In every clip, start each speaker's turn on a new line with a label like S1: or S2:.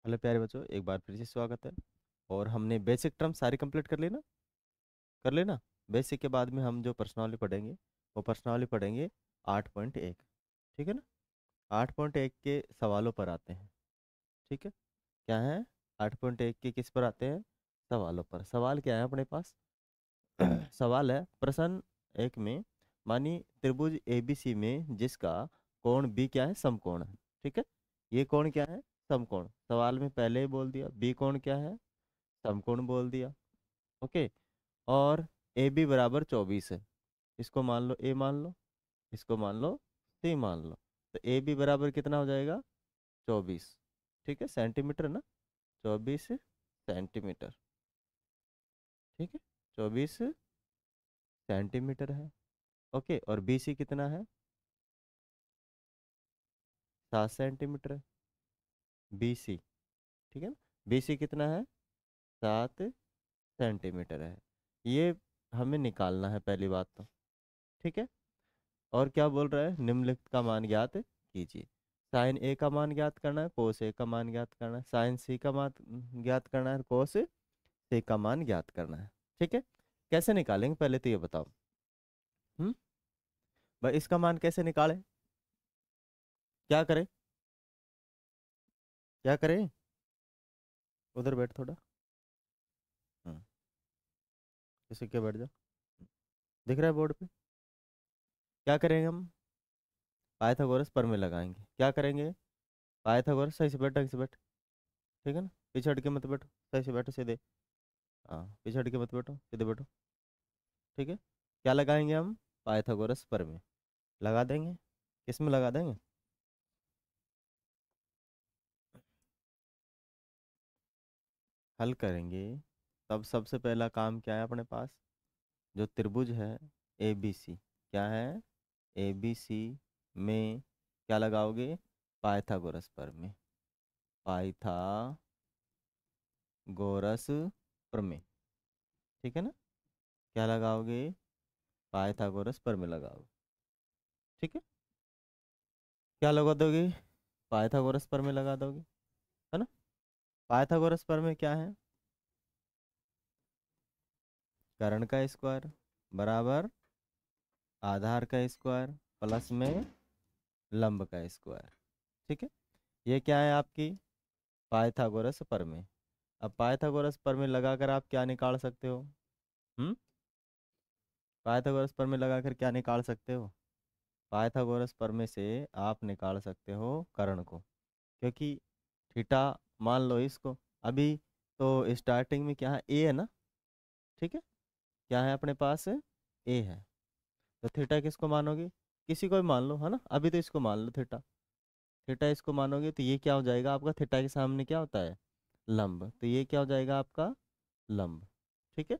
S1: Hello प्यारे बच्चों, एक बार फिर से स्वागत है। और हमने बेसिक टर्म सारी कंप्लीट कर लेना। कर लेना। बेसिक के बाद में हम जो प्रश्नावली पढ़ेंगे वो प्रश्नावली पढ़ेंगे 8.1। ठीक है ना। 8.1 के सवालों पर आते हैं। ठीक है। क्या है? 8.1 के किस पर आते हैं? सवालों पर। सवाल क्या है अपने पास? सवाल है प्रश्न एक में, मानी त्रिभुज एबीसी में जिसका कोण बी क्या है? समकोण है। ठीक है। ये कोण क्या है? समकोण। सवाल में पहले ही बोल दिया बी कोण क्या है? समकोण बोल दिया। ओके। और ए बी बराबर 24 है। इसको मान लो ए मान लो, इसको मान लो सी मान लो। तो ए बी बराबर कितना हो जाएगा? 24। ठीक है, सेंटीमीटर ना। 24 सेंटीमीटर। ठीक है। 24 सेंटीमीटर है। ओके। और बी सी कितना है? 7 सेंटीमीटर है। B C. ठीक है ना। बी सी कितना है? 7 सेंटीमीटर है। ये हमें निकालना है पहली बात तो। ठीक है। और क्या बोल रहा है? निम्नलिखित का मान ज्ञात कीजिए। साइन ए का मान ज्ञात करना है, कोस ए का मान ज्ञात करना है, साइन सी का मान ज्ञात करना है, कोस सी का मान ज्ञात करना है। ठीक है। कैसे निकालेंगे पहले तो ये बताओ। हम्म। भाई इसका मान कैसे निकालें? क्या करें? क्या करें? उधर बैठ थोड़ा। हम्म। किसी के बैठ जाओ। दिख रहा है बोर्ड पे? क्या करेंगे हम? पाइथागोरस प्रमेय लगाएंगे। क्या करेंगे? पाइथागोरस, सही से बैठ, ढंग से बैठ। ठीक है ना। पीछे हट के मत बैठो, सही से बैठो सीधे। हाँ, पीछे हट के मत बैठो, सीधे बैठो। ठीक है। क्या लगाएंगे हम? पाइथागोरस प्रमेय लगा देंगे। किस में लगा देंगे? हल करेंगे। तब सबसे पहला काम क्या है अपने पास? जो त्रिभुज है ए बी सी, क्या है? ए बी सी में क्या लगाओगे? पाइथागोरस प्रमेय। पाइथागोरस प्रमेय। ठीक है ना। क्या लगाओगे? पाइथागोरस प्रमेय लगाओगे। ठीक है। क्या लगा दोगे? पाइथागोरस प्रमेय लगा दोगे। है ना। पाइथागोरस प्रमेय क्या है? कर्ण का स्क्वायर बराबर आधार का स्क्वायर प्लस में लंब का स्क्वायर। ठीक है। ये क्या है आपकी? पाइथागोरस प्रमेय। अब पाइथागोरस प्रमेय लगाकर आप क्या निकाल सकते हो? हम्म। पाइथागोरस प्रमेय लगाकर क्या निकाल सकते हो? पाइथागोरस प्रमेय से आप निकाल सकते हो कर्ण को। क्योंकि थीटा, मान लो इसको अभी, तो स्टार्टिंग में क्या है? ए है ना। ठीक है। क्या है अपने पास? ए है। तो थीटा किसको मानोगे? किसी को भी मान लो, है ना। अभी तो इसको मान लो थीटा। थीटा इसको मानोगे तो ये क्या हो जाएगा आपका? थीटा के सामने क्या होता है? लंब। तो ये क्या हो जाएगा आपका? लंब। ठीक है।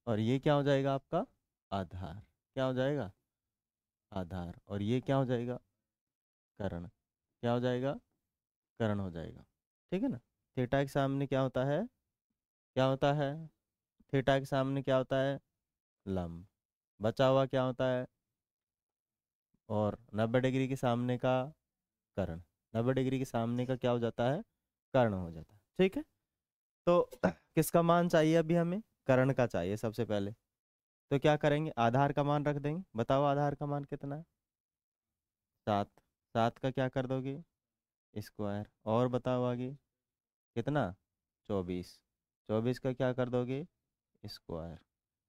S1: और ये क्या हो जाएगा आपका? आधार। क्या हो जाएगा? आधार। और ये क्या हो जाएगा? कर्ण। क्या हो जाएगा? कर्ण हो जाएगा। ठीक है ना। थीटा के सामने क्या होता है? क्या होता है? थीटा के सामने क्या होता है? लंब। बचा हुआ क्या होता है? और 90 डिग्री के सामने का कर्ण। 90 डिग्री के सामने का क्या हो जाता है? कर्ण हो जाता है। ठीक है। तो किसका मान चाहिए अभी हमें? कर्ण का चाहिए सबसे पहले। तो क्या करेंगे? आधार का मान रख देंगे। बताओ आधार का मान कितना है? 7। 7 का क्या कर दोगे? स्क्वायर। और बताओ आगे कितना? 24। 24 का क्या कर दोगे? स्क्वायर।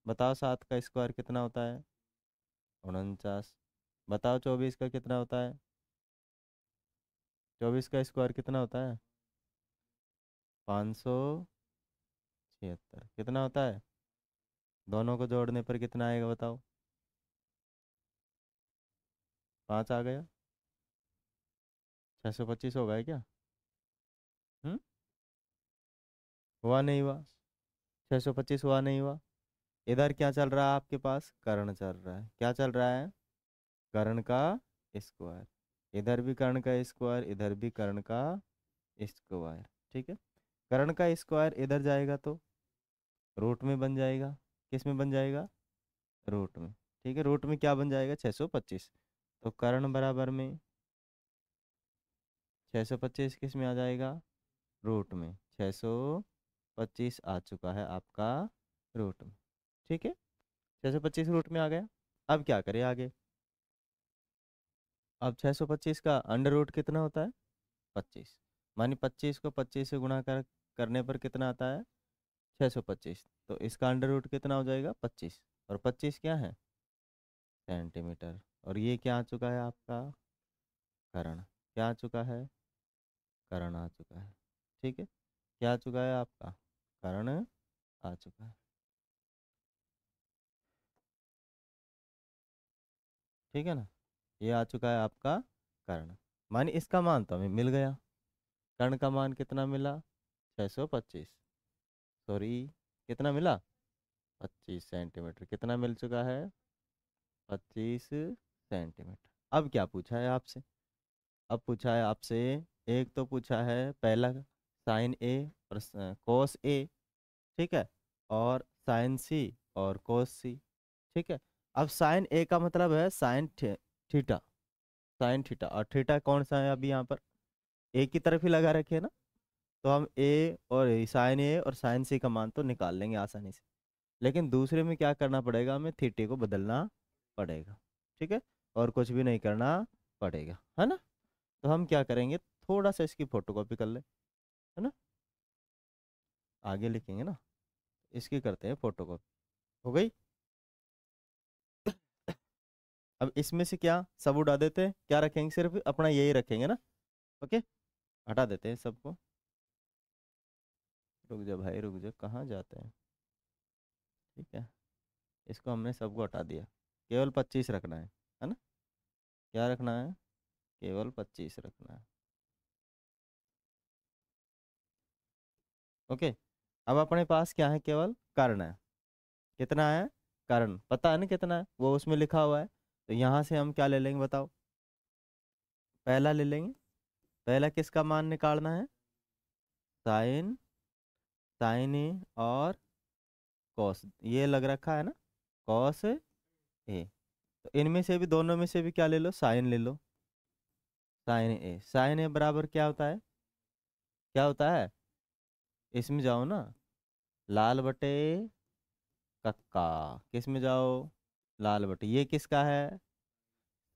S1: बताओ 7 का स्क्वायर कितना होता है? 49। बताओ 24 का कितना होता है? 24 का स्क्वायर कितना होता है? 576। कितना होता है? दोनों को जोड़ने पर कितना आएगा बताओ? 5 आ गया। 625 होगा है क्या? हम्म। हुआ नहीं हुआ? 625 हुआ नहीं हुआ? इधर क्या चल रहा है आपके पास? कर्ण चल रहा है। क्या चल रहा है? कर्ण का स्क्वायर। इधर भी कर्ण का स्क्वायर, इधर भी कर्ण का स्क्वायर। ठीक है। कर्ण का स्क्वायर इधर जाएगा तो रूट में बन जाएगा। किस में बन जाएगा? रूट में। ठीक है। रूट में क्या बन जाएगा? 625। तो कर्ण बराबर में 625 किस में आ जाएगा? रूट में 625 आ चुका है आपका रूट में। ठीक है, 625 रूट में आ गया। अब क्या करें आगे? अब 625 का अंडर रूट कितना होता है? 25। मानी 25 को 25 से गुणा करने पर कितना आता है? 625। तो इसका अंडर रूट कितना हो जाएगा? 25। और 25 क्या है? सेंटीमीटर। और ये क्या आ चुका है आपका? कर्ण। क्या आ चुका है? कर्ण आ चुका है। ठीक है, क्या आ चुका है आपका? कर्ण आ चुका है। ठीक है ना, ये आ चुका है आपका कर्ण। मानी इसका मान तो हमें मिल गया। कर्ण का मान कितना मिला? 625। सॉरी, कितना मिला? 25 सेंटीमीटर। कितना मिल चुका है? 25 सेंटीमीटर। अब क्या पूछा है आपसे? अब पूछा है आपसे, एक तो पूछा है पहला साइन ए और कोस ए, ठीक है, और साइन सी और कोस सी। ठीक है, अब साइन ए का मतलब है साइन थीटा। साइन थीटा, और थीटा कौन सा है अभी यहाँ पर? ए की तरफ ही लगा रखे हैं ना, तो हम ए और साइन ए और साइन सी का मान तो निकाल लेंगे आसानी से। लेकिन दूसरे में क्या करना पड़ेगा? हमें थीटे को बदलना पड़ेगा। ठीक है, और कुछ भी नहीं करना पड़ेगा, है ना। तो हम क्या करेंगे, थोड़ा सा इसकी फोटोकॉपी कर ले, है ना, आगे लिखेंगे ना, इसकी करते हैं फोटोकॉपी। हो गई। अब इसमें से क्या सब उड़ा देते हैं, क्या रखेंगे? सिर्फ अपना यही रखेंगे ना। ओके, हटा देते हैं सबको। रुक जा भाई, रुक जा, कहाँ जाते हैं? ठीक है, इसको हमने सबको हटा दिया। केवल 25 रखना है ना। क्या रखना है? केवल 25 रखना है। ओके, अब अपने पास क्या है? केवल कर्ण है। कितना है? कर्ण पता है ना कितना है, वो उसमें लिखा हुआ है। तो यहाँ से हम क्या ले लेंगे बताओ? पहला ले लेंगे। पहला किसका मान निकालना है? साइन, साइन ए और कॉस, ये लग रखा है ना, कॉस ए। तो इनमें से भी, दोनों में से भी क्या ले लो? साइन ले लो। साइन ए, साइन ए बराबर क्या होता है? क्या होता है? इसमें जाओ ना, लाल बटे कक्का। किस में जाओ? लाल बटे, ये किसका है?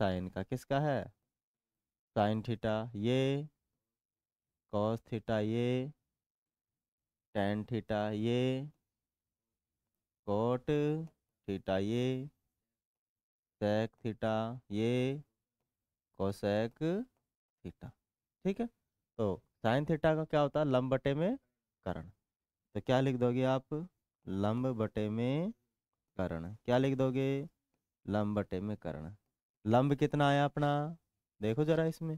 S1: साइन का। किसका है? साइन थीटा ये, कॉस थीटा ये, टेन थीटा ये, कोट थीटा ये, सेक थीटा ये, कोसेक थीटा। ठीक है, तो साइन थीटा का क्या होता है? लंब बटे में कर्ण। तो क्या लिख दोगे आप? लंब बटे में कर्ण। क्या लिख दोगे? लंब बटे में कर्ण। लंब कितना आया अपना? देखो जरा इसमें,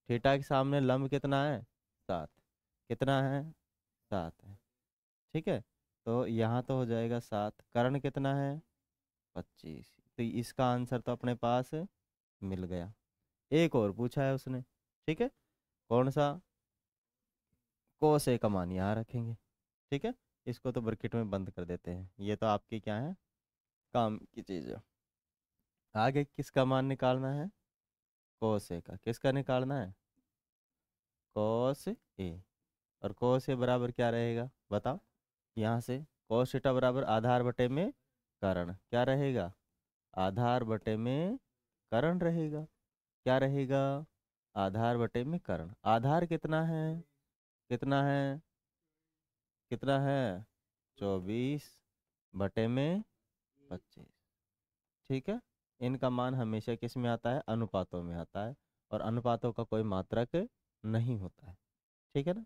S1: थीटा के सामने लंब कितना है? 7। कितना है? 7 है। ठीक है, तो यहाँ तो हो जाएगा 7। कर्ण कितना है? 25। तो इसका आंसर तो अपने पास मिल गया। एक और पूछा है उसने, ठीक है, कौन सा? कोस ए का मान यहाँ रखेंगे। ठीक है, इसको तो ब्रैकेट में बंद कर देते हैं, ये तो आपकी क्या है, काम की चीज़ है। आगे किसका मान निकालना है? कोस ए का। किसका निकालना है? कोस ए। और कोस ए बराबर क्या रहेगा बताओ? यहाँ से कोस थीटा बराबर आधार बटे में कर्ण। क्या रहेगा? आधार बटे में कर्ण रहेगा। क्या रहेगा? आधार बटे में कर्ण। आधार कितना है? कितना है? कितना है? 24 बटे में 25। ठीक है, इनका मान हमेशा किस में आता है? अनुपातों में आता है, और अनुपातों का कोई मात्रक नहीं होता है। ठीक है ना,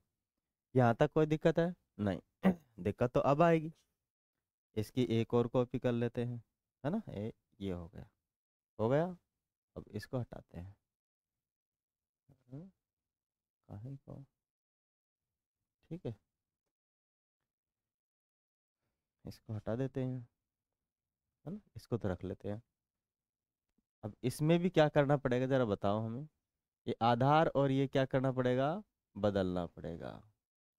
S1: यहाँ तक कोई दिक्कत है? नहीं। दिक्कत तो अब आएगी। इसकी एक और कॉपी कर लेते हैं, है ना, ये हो गया। हो गया, अब इसको हटाते हैं। हम्म, काहे को? ठीक है, इसको हटा देते हैं, है ना, इसको तो रख लेते हैं। अब इसमें भी क्या करना पड़ेगा जरा बताओ हमें? ये आधार और ये क्या करना पड़ेगा? बदलना पड़ेगा।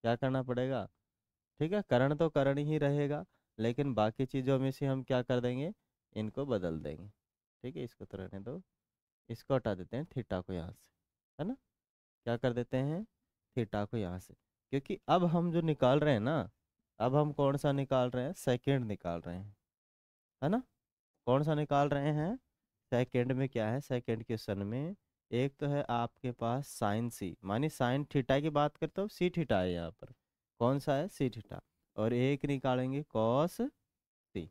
S1: क्या करना पड़ेगा? ठीक है, करण तो करण ही रहेगा, लेकिन बाकी चीज़ों में से हम क्या कर देंगे? इनको बदल देंगे। ठीक है, इसको तो रहने दो, इसको हटा देते हैं थीटा को यहाँ से, है ना। क्या कर देते हैं? थीटा को यहाँ से, क्योंकि अब हम जो निकाल रहे हैं ना, अब हम कौन सा निकाल रहे हैं, सेकेंड निकाल रहे हैं, है ना। कौन सा निकाल रहे हैं, सेकेंड में क्या है, सेकेंड क्वेश्चन में एक तो है आपके पास साइन सी, मानी साइन थीटा की बात करते हो, सी थीटा है यहाँ पर, कौन सा है, सी थीटा, और एक निकालेंगे कॉस सी।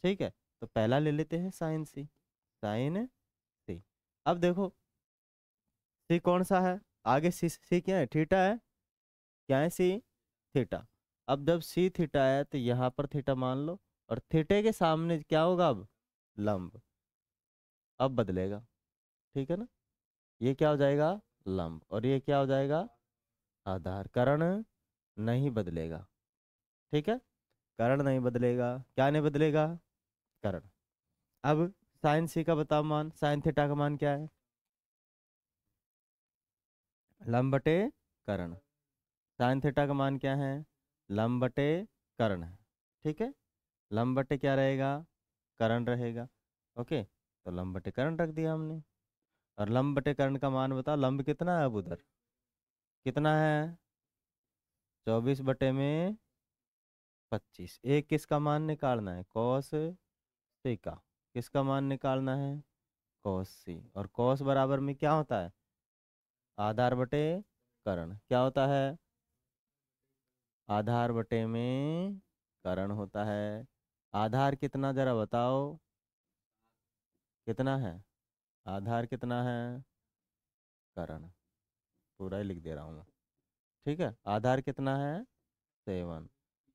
S1: ठीक है, तो पहला ले लेते हैं साइन सी, साइन सी। अब देखो सी कौन सा है, आगे सी क्या है, थीटा है, क्या है, सी थीटा। अब जब सी थीटा है तो यहाँ पर थीटा मान लो, और थीटे के सामने क्या होगा अब, लंब, अब बदलेगा, ठीक है ना, ये क्या हो जाएगा, लंब, और ये क्या हो जाएगा, आधार। कर्ण नहीं बदलेगा, ठीक है, कर्ण नहीं बदलेगा, क्या नहीं बदलेगा, कर्ण। अब साइन सी का बताओ मान, साइन थीटा का मान क्या है, लंब बटे कर्ण। साइन थीटा का मान क्या है, लंब बटे कर्ण है, ठीक है, लंब बटे क्या रहेगा, कर्ण रहेगा। ओके, तो लंब बटे कर्ण रख दिया हमने, और लंब बटे कर्ण का मान बताओ, लंब कितना है अब उधर, कितना है, 24/25। एक किसका मान निकालना है, कॉस सी का, किसका मान निकालना है, कॉस सी, और कॉस बराबर में क्या होता है, आधार बटे कर्ण, क्या होता है, आधार बटे में कर्ण होता है। आधार कितना जरा बताओ, कितना है, आधार कितना है, कर्ण, पूरा ही लिख दे रहा हूँ मैं, ठीक है, आधार कितना है, 7,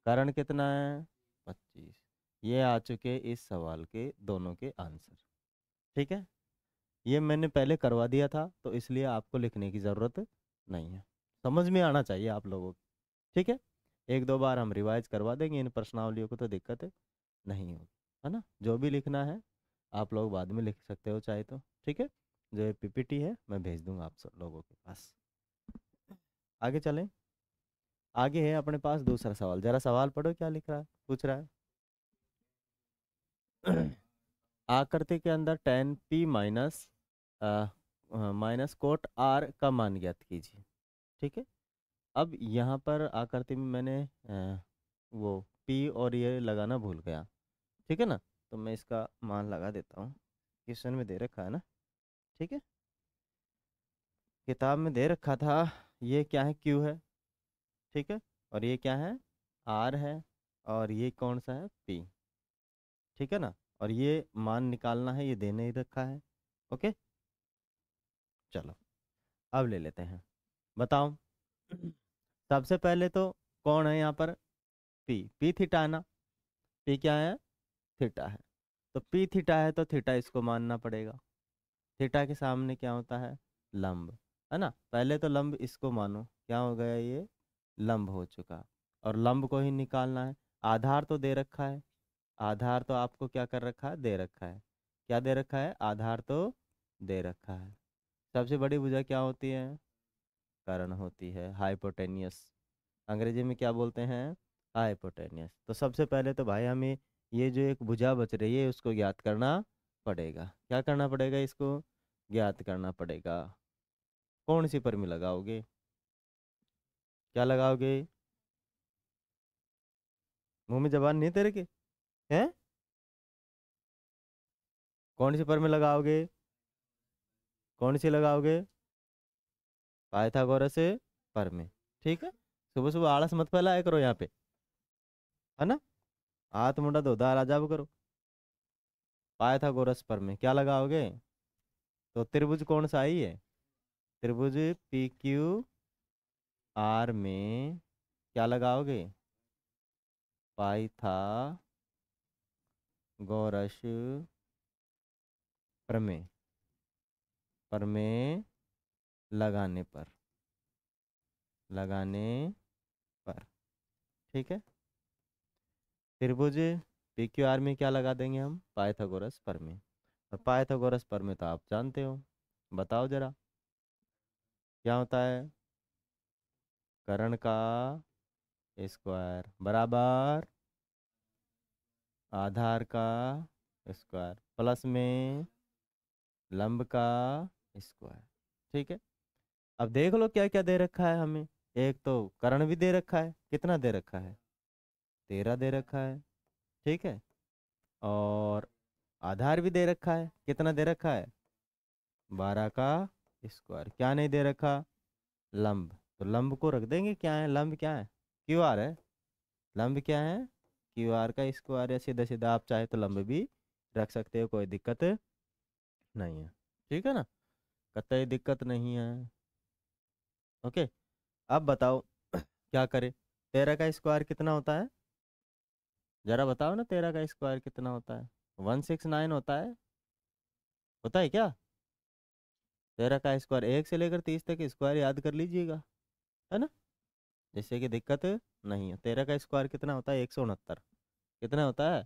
S1: कर्ण कितना है, 25। ये आ चुके इस सवाल के दोनों के आंसर, ठीक है। ये मैंने पहले करवा दिया था तो इसलिए आपको लिखने की ज़रूरत नहीं है, समझ में आना चाहिए आप लोगों को, ठीक है। एक दो बार हम रिवाइज करवा देंगे इन प्रश्नावलियों को, तो दिक्कत नहीं होगी, है ना। जो भी लिखना है आप लोग बाद में लिख सकते हो चाहे तो, ठीक है। जो ये पीपीटी है मैं भेज दूंगा आप सब लोगों के पास। आगे चलें, आगे है अपने पास दूसरा सवाल, जरा सवाल पढ़ो क्या लिख रहा है, पूछ रहा है। आकृति के अंदर tan P minus minus cot R का मान ज्ञात कीजिए, ठीक है। अब यहाँ पर आकृति में मैंने वो पी और ये लगाना भूल गया, ठीक है ना, तो मैं इसका मान लगा देता हूँ, क्वेश्चन में दे रखा है ना, ठीक है, किताब में दे रखा था, ये क्या है, क्यू है, ठीक है, और ये क्या है, आर है, और ये कौन सा है, पी, ठीक है ना, और ये मान निकालना है, ये देने ही रखा है। ओके, चलो अब ले लेते हैं, बताओ। सबसे पहले तो कौन है यहाँ पर, पी, पी थीटा है ना, पी क्या है, थीटा है, तो पी थीटा है तो थीटा इसको मानना पड़ेगा, थीटा के सामने क्या होता है, लंब, है ना, पहले तो लंब इसको मानो, क्या हो गया ये, लंब हो चुका, और लंब को ही निकालना है। आधार तो दे रखा है, आधार तो आपको क्या कर रखा है, दे रखा है, क्या दे रखा है, आधार तो दे रखा है। सबसे बड़ी भुजा क्या होती है, कर्ण होती है, हाइपोटेनियस, अंग्रेजी में क्या बोलते हैं, हाइपोटेनियस। तो सबसे पहले तो भाई हमें ये जो एक भुजा बच रही है उसको ज्ञात करना पड़ेगा, क्या करना पड़ेगा, इसको ज्ञात करना पड़ेगा। कौन सी पर में लगाओगे, क्या लगाओगे, मुंह में जबान नहीं तेरे के, हैं, कौन सी पर में लगाओगे, कौन सी लगाओगे, पाइथागोरस पर में, ठीक है। सुबह सुबह आलस मत फैलाया करो यहाँ पे, है ना, हाथ मुंडा धो दाल आ जाओ करो। पाइथागोरस पर में क्या लगाओगे, तो त्रिभुज कौन सा है ये, त्रिभुज पी क्यू आर में क्या लगाओगे, पाइथागोरस प्रमेय, प्रमेय लगाने पर, लगाने पर, ठीक है। त्रिभुज पी क्यू आर में क्या लगा देंगे हम, पाइथागोरस प्रमेय, और पाइथागोरस प्रमेय तो आप जानते हो, बताओ जरा क्या होता है, कर्ण का स्क्वायर बराबर आधार का स्क्वायर प्लस में लंब का स्क्वायर, ठीक है। अब देख लो क्या क्या दे रखा है हमें, एक तो कर्ण भी दे रखा है, कितना दे रखा है, 13 दे रखा है, ठीक है। और आधार भी दे रखा है, कितना दे रखा है, 12 का स्क्वायर। क्या नहीं दे रखा, लंब। तो लंब को रख देंगे, क्या है लंब, क्या है, क्यू आर है। लंब क्या है, क्यू आर का स्क्वायर, या सीधा सीधा आप चाहे तो लंब भी रख सकते हो, कोई दिक्कत नहीं है, ठीक है ना, कतई दिक्कत नहीं है। ओके, अब बताओ क्या करें, 13 का स्क्वायर कितना होता है, जरा बताओ ना, 13 का स्क्वायर कितना होता है, 169 होता है, होता है क्या, 13 का स्क्वायर 1 से लेकर 30 तक स्क्वायर याद कर लीजिएगा, है ना, जिससे कि दिक्कत नहीं है। 13 का स्क्वायर कितना होता है, 169, कितना होता है,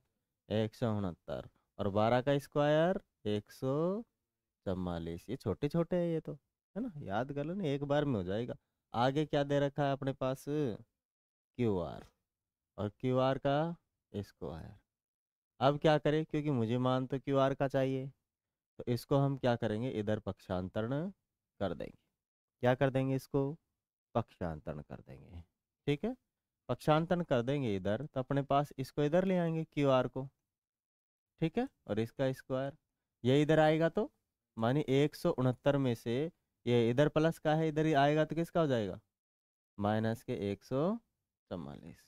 S1: 169। और 12 का स्क्वायर 144। ये छोटे छोटे है ये तो, है ना, याद कर लो ना, एक बार में हो जाएगा। आगे क्या दे रखा है अपने पास, क्यू आर, और क्यू आर का स्क्वायर। अब क्या करें, क्योंकि मुझे मान तो क्यू आर का चाहिए, तो इसको हम क्या करेंगे, इधर पक्षांतरण कर देंगे। क्या कर देंगे, इसको पक्षांतरण कर देंगे, ठीक है। पक्षांतरण कर देंगे इधर, तो अपने पास इसको इधर ले आएंगे क्यू आर को, ठीक है, और इसका स्क्वायर ये इधर आएगा, तो मानी 169 में से ये इधर प्लस का है, इधर ही आएगा तो किसका हो जाएगा, माइनस के 144।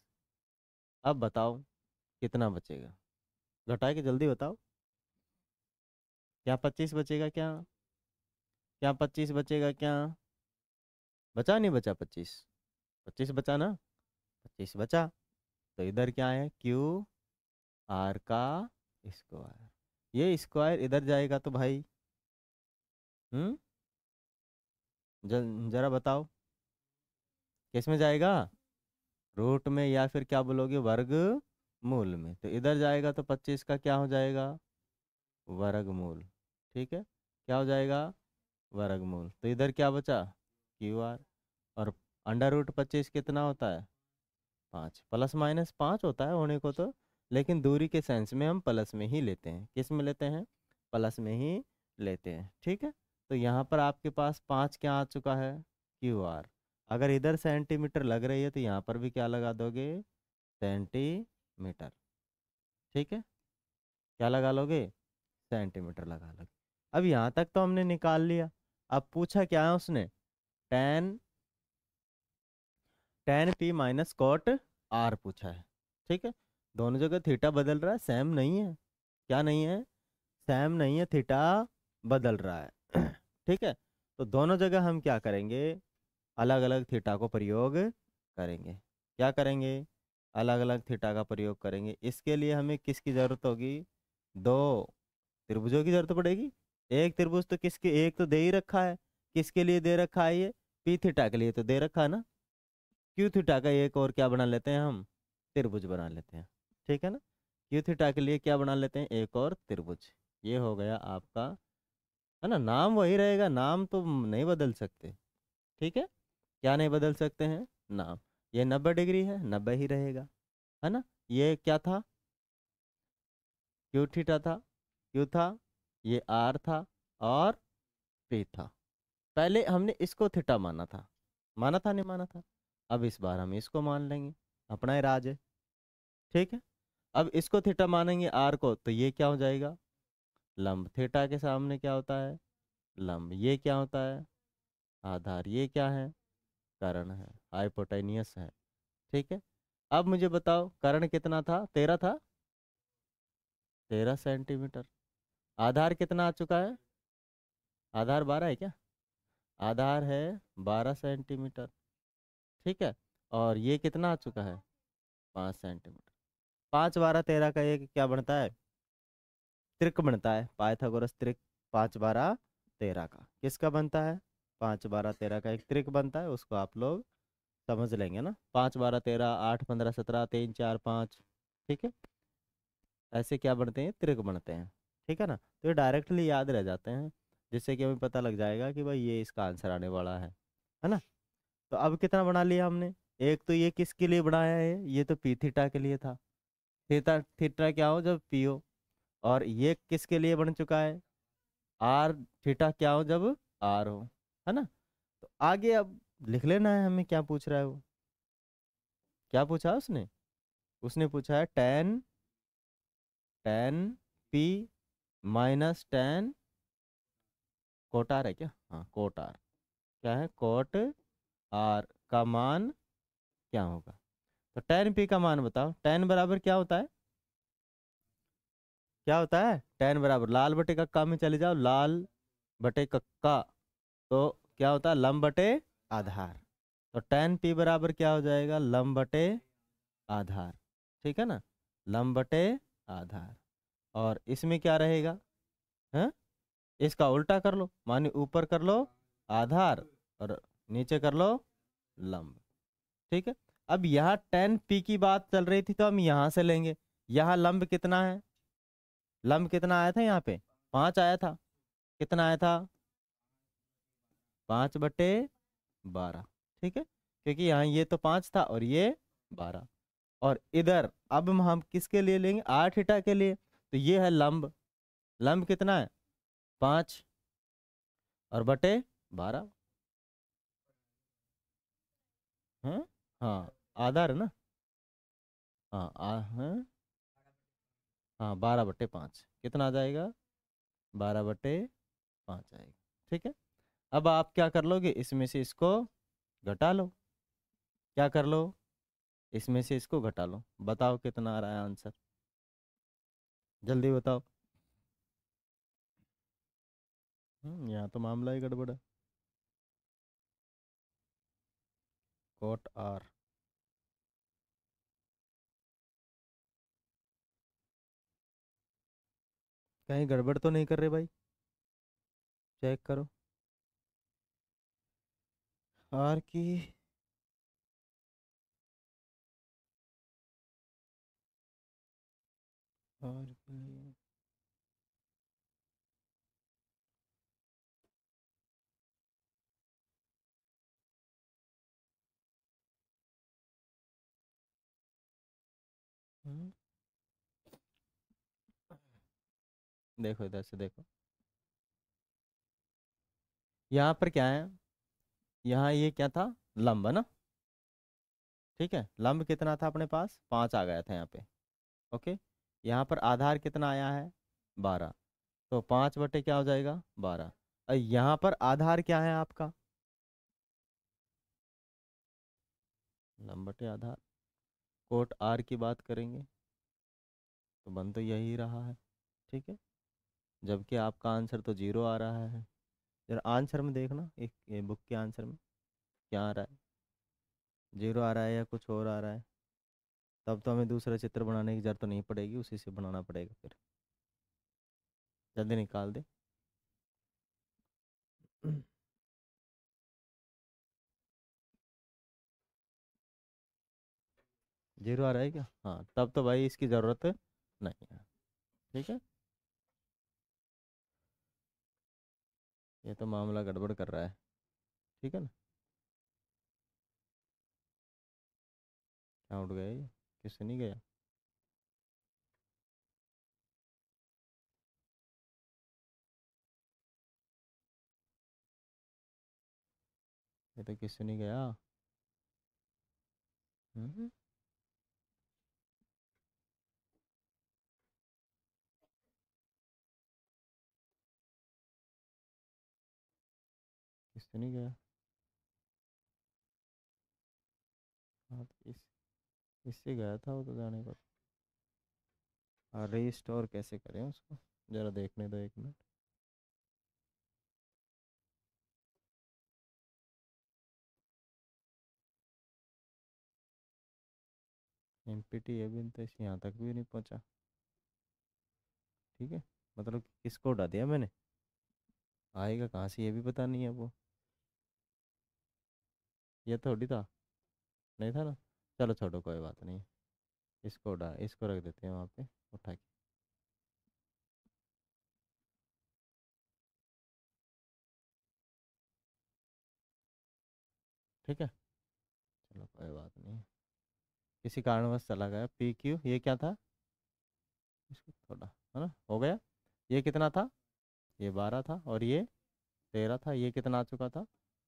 S1: अब बताओ कितना बचेगा, घटा के जल्दी बताओ, क्या 25 बचेगा क्या, क्या 25 बचेगा क्या, बचा नहीं बचा, 25, 25 बचा ना, 25 बचा। तो इधर क्या है, क्यू आर का स्क्वायर, ये स्क्वायर इधर जाएगा तो भाई, हम्म, जरा बताओ किस में जाएगा, रूट में, या फिर क्या बोलोगे, वर्ग मूल में। तो इधर जाएगा तो 25 का क्या हो जाएगा, वर्गमूल, ठीक है, क्या हो जाएगा, वर्गमूल। तो इधर क्या बचा, क्यू आर। और अंडर रूट 25 कितना होता है, 5, प्लस माइनस 5 होता है होने को तो, लेकिन दूरी के सेंस में हम प्लस में ही लेते हैं, किस में लेते हैं, प्लस में ही लेते हैं, ठीक है। तो यहाँ पर आपके पास 5 क्या आ चुका है, क्यू आर। अगर इधर सेंटीमीटर लग रही है तो यहाँ पर भी क्या लगा दोगे, सेंटीमीटर, ठीक है, क्या लगा लोगे, सेंटीमीटर लगा लोगे। अब यहाँ तक तो हमने निकाल लिया। अब पूछा क्या है उसने, tan tan P minus cot R पूछा है, ठीक है। दोनों जगह थीटा बदल रहा है, सेम नहीं है, क्या नहीं है, सेम नहीं है, थीटा बदल रहा है ठीक है। तो दोनों जगह हम क्या करेंगे, अलग अलग थीटा को प्रयोग करेंगे, क्या करेंगे, अलग अलग थीटा का प्रयोग करेंगे। इसके लिए हमें किसकी ज़रूरत होगी, दो त्रिभुजों की जरूरत पड़ेगी। एक त्रिभुज तो किसके, एक तो दे ही रखा है, किसके लिए दे रखा है, ये पी थीटा के लिए तो दे रखा है ना, क्यू थीटा का एक और क्या बना लेते हैं हम, त्रिभुज बना लेते हैं, ठीक है ना। क्यू थीटा के लिए क्या बना लेते हैं, एक और त्रिभुज। ये हो गया आपका, है ना, नाम वही रहेगा, नाम तो नहीं बदल सकते, ठीक है, क्या नहीं बदल सकते हैं, नाम। ये 90 डिग्री है, 90 ही रहेगा, है ना। ये क्या था, क्यू थीटा था, क्यू था, ये आर था, और पी था। पहले हमने इसको थीटा माना था नहीं माना था, अब इस बार हम इसको मान लेंगे, अपना ही राज है, ठीक है। अब इसको थीटा मानेंगे आर को, तो ये क्या हो जाएगा, लंब। थीटा के सामने क्या होता है, लंब। ये क्या होता है, आधार। ये क्या है, कर्ण है, हाइपोटेनियस है, ठीक है। अब मुझे बताओ कर्ण कितना था, 13 था, 13 सेंटीमीटर। आधार कितना आ चुका है, आधार 12 है क्या, आधार है 12 सेंटीमीटर, ठीक है। और ये कितना आ चुका है, 5 सेंटीमीटर। 5 12 13 का एक क्या बनता है, त्रिक बनता है, पाइथागोरस त्रिक। 5 12 13 का किसका बनता है, 5 12 13 का एक त्रिक बनता है, उसको आप लोग समझ लेंगे ना। 5 12 13, 8 15 17, 3 4 5, ठीक है। ऐसे क्या बनते हैं, त्रिक बनते हैं, ठीक है ना। तो ये डायरेक्टली याद रह जाते हैं, जिससे कि हमें पता लग जाएगा कि भाई ये इसका आंसर आने वाला है ना। तो अब कितना बना लिया हमने, एक तो ये किसके लिए बनाया है, ये तो पी थीटा के लिए था, थीटा थीटा क्या हो जब पी हो। और ये किसके लिए बन चुका है, आर थीटा क्या हो जब आर हो, है ना। तो आगे अब लिख लेना है हमें क्या पूछ रहा है वो। क्या पूछा है उसने? उसने पूछा है tan P minus tan cot R है क्या? हाँ कोट आर। क्या है? कोट आर का मान क्या होगा? तो टेन पी का मान बताओ। टेन बराबर क्या होता है? क्या होता है? टेन बराबर लाल बटे कक्का में चले जाओ, लाल बटे कक्का। तो क्या होता है? लंब बटे आधार। तो टेन पी बराबर क्या हो जाएगा? लंब बटे आधार। ठीक है ना? लंब बटे आधार। और इसमें क्या रहेगा? है, इसका उल्टा कर लो, माने ऊपर कर लो आधार और नीचे कर लो लंब। ठीक है। अब यहाँ टेन पी की बात चल रही थी तो हम यहाँ से लेंगे। यहाँ लंब कितना है? लंब कितना आया था यहाँ पे? 5 आया था। कितना आया था? 5/12। ठीक है, क्योंकि यहाँ ये तो 5 था और ये 12। और इधर अब हम किसके लिए लेंगे? आर थीटा के लिए। तो ये है लंब। लंब कितना है? 5 और बटे 12। है, हाँ आधार है ना। हाँ हाँ हाँ, 12/5 कितना आ जाएगा? 12/5 आएगा। ठीक है। अब आप क्या कर लोगे? इसमें से इसको घटा लो। क्या कर लो? इसमें से इसको घटा लो। बताओ कितना आ रहा है आंसर? जल्दी बताओ। यहाँ तो मामला ही गड़बड़ है। Cot R. कहीं गड़बड़ तो नहीं कर रहे भाई? चेक करो आर की। आर के लिए हम्म, देखो इधर से देखो। यहाँ पर क्या है? यहाँ ये क्या था? लंब है ना। ठीक है, लंब कितना था अपने पास? 5 आ गया था यहाँ पे। ओके। यहाँ पर आधार कितना आया है? 12। तो 5 बटे क्या हो जाएगा? 12। और यहाँ पर आधार क्या है आपका? लंब बटे आधार। कोट आर की बात करेंगे तो बन तो यही रहा है। ठीक है, जबकि आपका आंसर तो 0 आ रहा है। जरा आंसर में देखना, एक ये बुक के आंसर में क्या आ रहा है? 0 आ रहा है या कुछ और आ रहा है? तब तो हमें दूसरा चित्र बनाने की जरूरत तो नहीं पड़ेगी, उसी से बनाना पड़ेगा फिर। जल्दी निकाल दे। 0 आ रहा है क्या? हाँ, तब तो भाई इसकी ज़रूरत नहीं है। ठीक है, ये तो मामला गड़बड़ कर रहा है। ठीक है ना? क्या उठ गया ये? किससे नहीं गया? ये तो किससे नहीं गया। हम्म, किससे नहीं गया? हाँ तो इससे गया था वो तो जाने पर। हाँ, रीस्टोर कैसे करें उसको? ज़रा देखने दो 1 मिनट। एमपीटी ये भी तो यहाँ तक भी नहीं पहुँचा। ठीक है, मतलब किसको उड़ा दिया मैंने? आएगा कहाँ से ये भी पता नहीं है वो। ये थोड़ी था। नहीं था ना। चलो छोड़ो, कोई बात नहीं। इसको उड़ा, इसको रख देते हैं वहाँ पे उठा के। ठीक है, चलो कोई बात नहीं। किसी कारणवश चला गया। पी क्यू ये क्या था? इसको थोड़ा, है ना, हो गया। ये कितना था? ये 12 था और ये 13 था। ये कितना आ चुका था?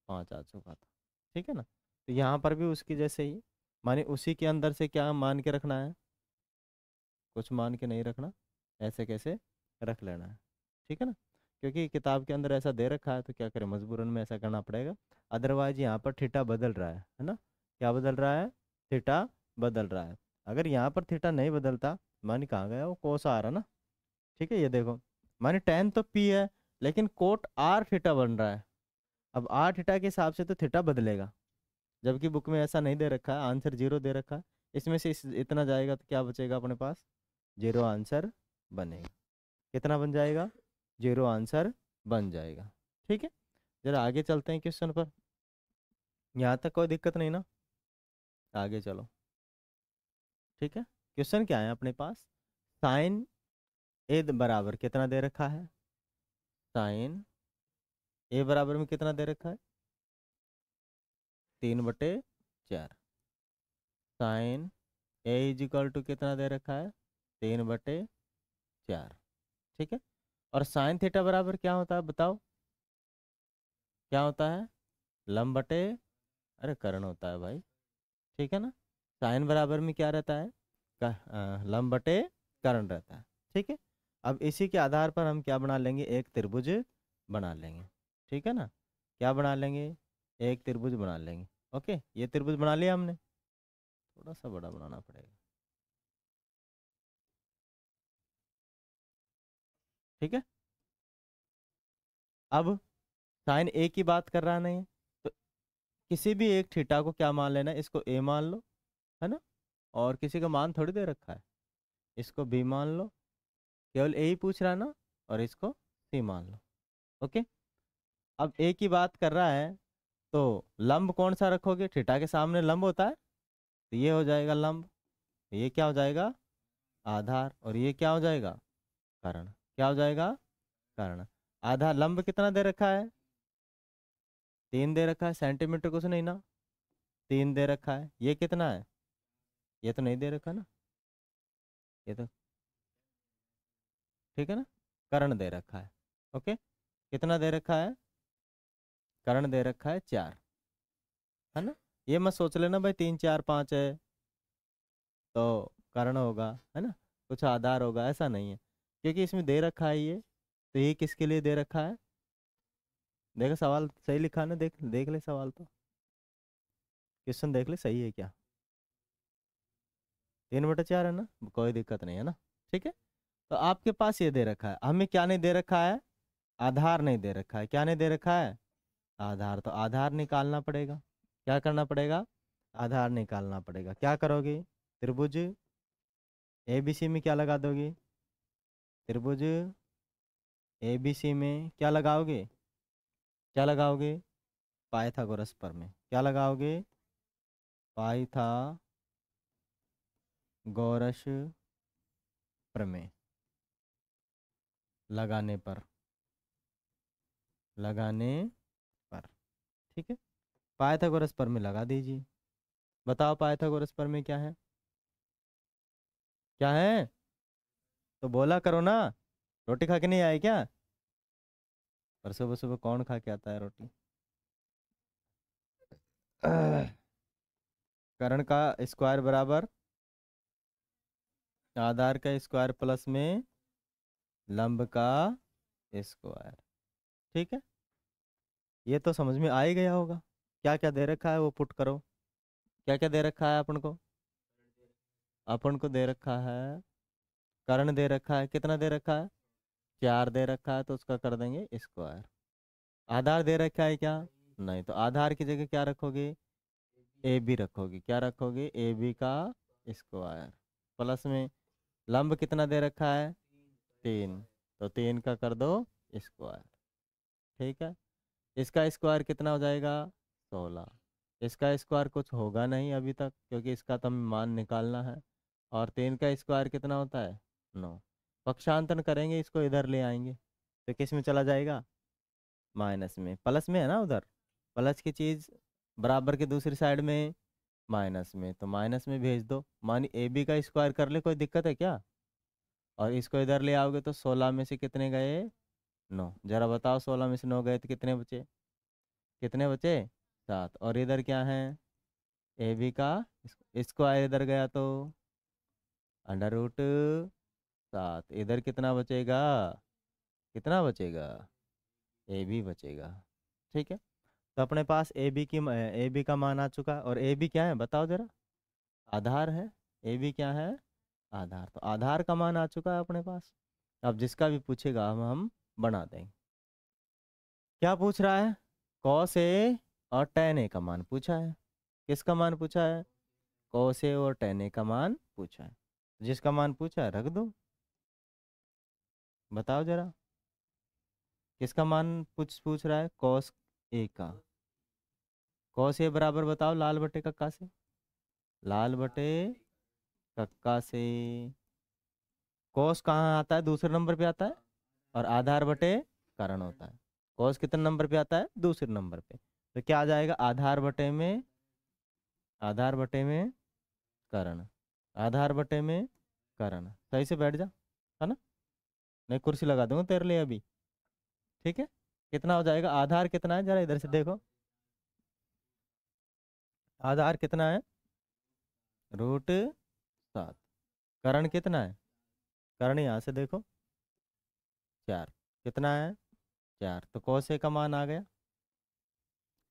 S1: 5 आ चुका था। ठीक है ना। तो यहाँ पर भी उसकी जैसे ही, माने उसी के अंदर से क्या मान के रखना है, कुछ मान के नहीं रखना, ऐसे कैसे रख लेना है, ठीक है ना। क्योंकि किताब के अंदर ऐसा दे रखा है तो क्या करें, मजबूरन में ऐसा करना पड़ेगा। अदरवाइज यहाँ पर थीटा बदल रहा है ना। क्या बदल रहा है, थीटा बदल रहा है। अगर यहाँ पर थीटा नहीं बदलता, मानी कहाँ गया वो, कोस आ रहा ना, ठीक है। ये देखो, माने टेन तो पी है, लेकिन कोट आर थीटा बन रहा है। अब आर थीटा के हिसाब से तो थीटा बदलेगा, जबकि बुक में ऐसा नहीं दे रखा है, आंसर जीरो दे रखा है। इसमें से इतना जाएगा तो क्या बचेगा अपने पास, जीरो आंसर बनेगा। कितना बन जाएगा, जीरो आंसर बन जाएगा, ठीक है। जरा आगे चलते हैं क्वेश्चन पर, यहाँ तक कोई दिक्कत नहीं ना, आगे चलो, ठीक है। क्वेश्चन क्या है अपने पास, साइन ए बराबर कितना दे रखा है, साइन ए बराबर में कितना दे रखा है, 3/4। Sine A is equal to कितना दे रखा है, 3/4, ठीक है। और साइन थीटा बराबर क्या होता है बताओ, क्या होता है, लंब बटे, अरे कर्ण होता है भाई, ठीक है ना। साइन बराबर में क्या रहता है, लंब बटे कर्ण रहता है, ठीक है। अब इसी के आधार पर हम क्या बना लेंगे, एक त्रिभुज बना लेंगे, ठीक है ना। क्या बना लेंगे, एक त्रिभुज बना लेंगे। ओके, ये त्रिभुज बना लिया हमने, थोड़ा सा बड़ा बनाना पड़ेगा, ठीक है। अब साइन ए की बात कर रहा नहीं है, तो किसी भी एक थीटा को क्या मान लेना, इसको ए मान लो, है ना। और किसी का मान थोड़ी दे रखा है, इसको बी मान लो, केवल ए ही पूछ रहा है ना, और इसको सी मान लो। ओके, अब ए की बात कर रहा है, तो लंब कौन सा रखोगे, थीटा के सामने लंब होता है, तो ये हो जाएगा लंब, ये क्या हो जाएगा, आधार, और ये क्या हो जाएगा, कर्ण। क्या हो जाएगा, कर्ण। आधार, लंब कितना दे रखा है, 3 दे रखा है, सेंटीमीटर कुछ नहीं ना, 3 दे रखा है। ये कितना है, ये तो नहीं दे रखा ना, ये तो, ठीक है ना, कर्ण दे रखा है। ओके, कितना दे रखा है, कर्ण दे रखा है 4, है ना। ये मत सोच लेना भाई 3 4 5 है तो कर्ण होगा, है ना, कुछ आधार होगा, ऐसा नहीं है। क्योंकि इसमें दे रखा है ये, तो ये किसके लिए दे रखा है, देखो सवाल सही लिखा है ना, देख देख ले सवाल, तो क्वेश्चन देख ले सही है क्या, 3/4 है ना, कोई दिक्कत नहीं है ना, ठीक है। तो आपके पास ये दे रखा है, हमें क्या नहीं दे रखा है, आधार नहीं दे रखा है। क्या नहीं दे रखा है, आधार। तो आधार निकालना पड़ेगा, क्या करना पड़ेगा, आधार निकालना पड़ेगा। क्या करोगे, त्रिभुज एबीसी में क्या लगा दोगे, त्रिभुज एबीसी में क्या लगाओगे, क्या लगाओगे, पाइथागोरस प्रमेय। क्या लगाओगे, पाइथागोरस प्रमेय। लगाने पर, लगाने पर, ठीक है। पाइथागोरस प्रमेय लगा दीजिए। बताओ पाइथागोरस प्रमेय क्या है, क्या है, तो बोला करो ना, रोटी खा के नहीं आए क्या, पर सुबह सुबह कौन खा के आता है रोटी। कर्ण का स्क्वायर बराबर आधार का स्क्वायर प्लस में लंब का स्क्वायर, ठीक है। ये तो समझ में आ ही गया होगा। क्या क्या दे रखा है वो पुट करो, क्या क्या दे रखा है अपन को, अपन को दे रखा है, कर्ण दे रखा है, कितना दे रखा है, 4 दे रखा है, तो उसका कर देंगे स्क्वायर। आधार दे रखा है क्या, नहीं, तो आधार की जगह क्या रखोगे, ए बी रखोगे। क्या रखोगे, ए बी का स्क्वायर, प्लस में लंब कितना दे रखा है, 3, तो 3 का कर दो स्क्वायर, ठीक है। इसका स्क्वायर कितना हो जाएगा, 16। इसका स्क्वायर कुछ होगा नहीं अभी तक, क्योंकि इसका तो हमें मान निकालना है। और 3 का स्क्वायर कितना होता है, 9। पक्षांतरण करेंगे, इसको इधर ले आएंगे, तो किस में चला जाएगा, माइनस में। प्लस में है ना उधर, प्लस की चीज़ बराबर के दूसरी साइड में माइनस में, तो माइनस में भेज दो। मानी ए बी का स्क्वायर कर ले, कोई दिक्कत है क्या, और इसको इधर ले आओगे तो 16 में से कितने गए, 9। जरा बताओ 16 में से 9 गए तो कितने बचे, कितने बचे, 7 और इधर क्या है ए बी का स्क्वायर इधर गया तो √7 इधर कितना बचेगा कितना बचेगा ए बी बचेगा। ठीक है तो अपने पास ए बी का मान आ चुका है और ए बी क्या है बताओ जरा आधार है। ए बी क्या है आधार तो आधार का मान आ चुका है अपने पास। अब जिसका भी पूछेगा हम बना देंगे। क्या पूछ रहा है कॉस ए और टेन ए का मान पूछा है। किसका मान पूछा है कॉस ए और टेन ए का मान पूछा है। जिसका मान पूछा है रख दो। बताओ जरा किसका मान पूछ रहा है कॉस ए का। कॉस ए बराबर बताओ लाल बटे कक्का से लाल बटे कक्का से कॉस कहाँ आता है दूसरे नंबर पे आता है और आधार बटे कारण होता है। कॉस कितने नंबर पे आता है दूसरे नंबर पे तो क्या आ जाएगा आधार बटे में कारण आधार बटे में कारण सही से बैठ जा है ना। मैं कुर्सी लगा दूंगा तेरे लिए अभी। ठीक है कितना हो जाएगा आधार कितना है जरा इधर से देखो आधार कितना है √7 करण कितना है करण यहाँ से देखो 4 कितना है 4 तो कॉस ए का मान आ गया।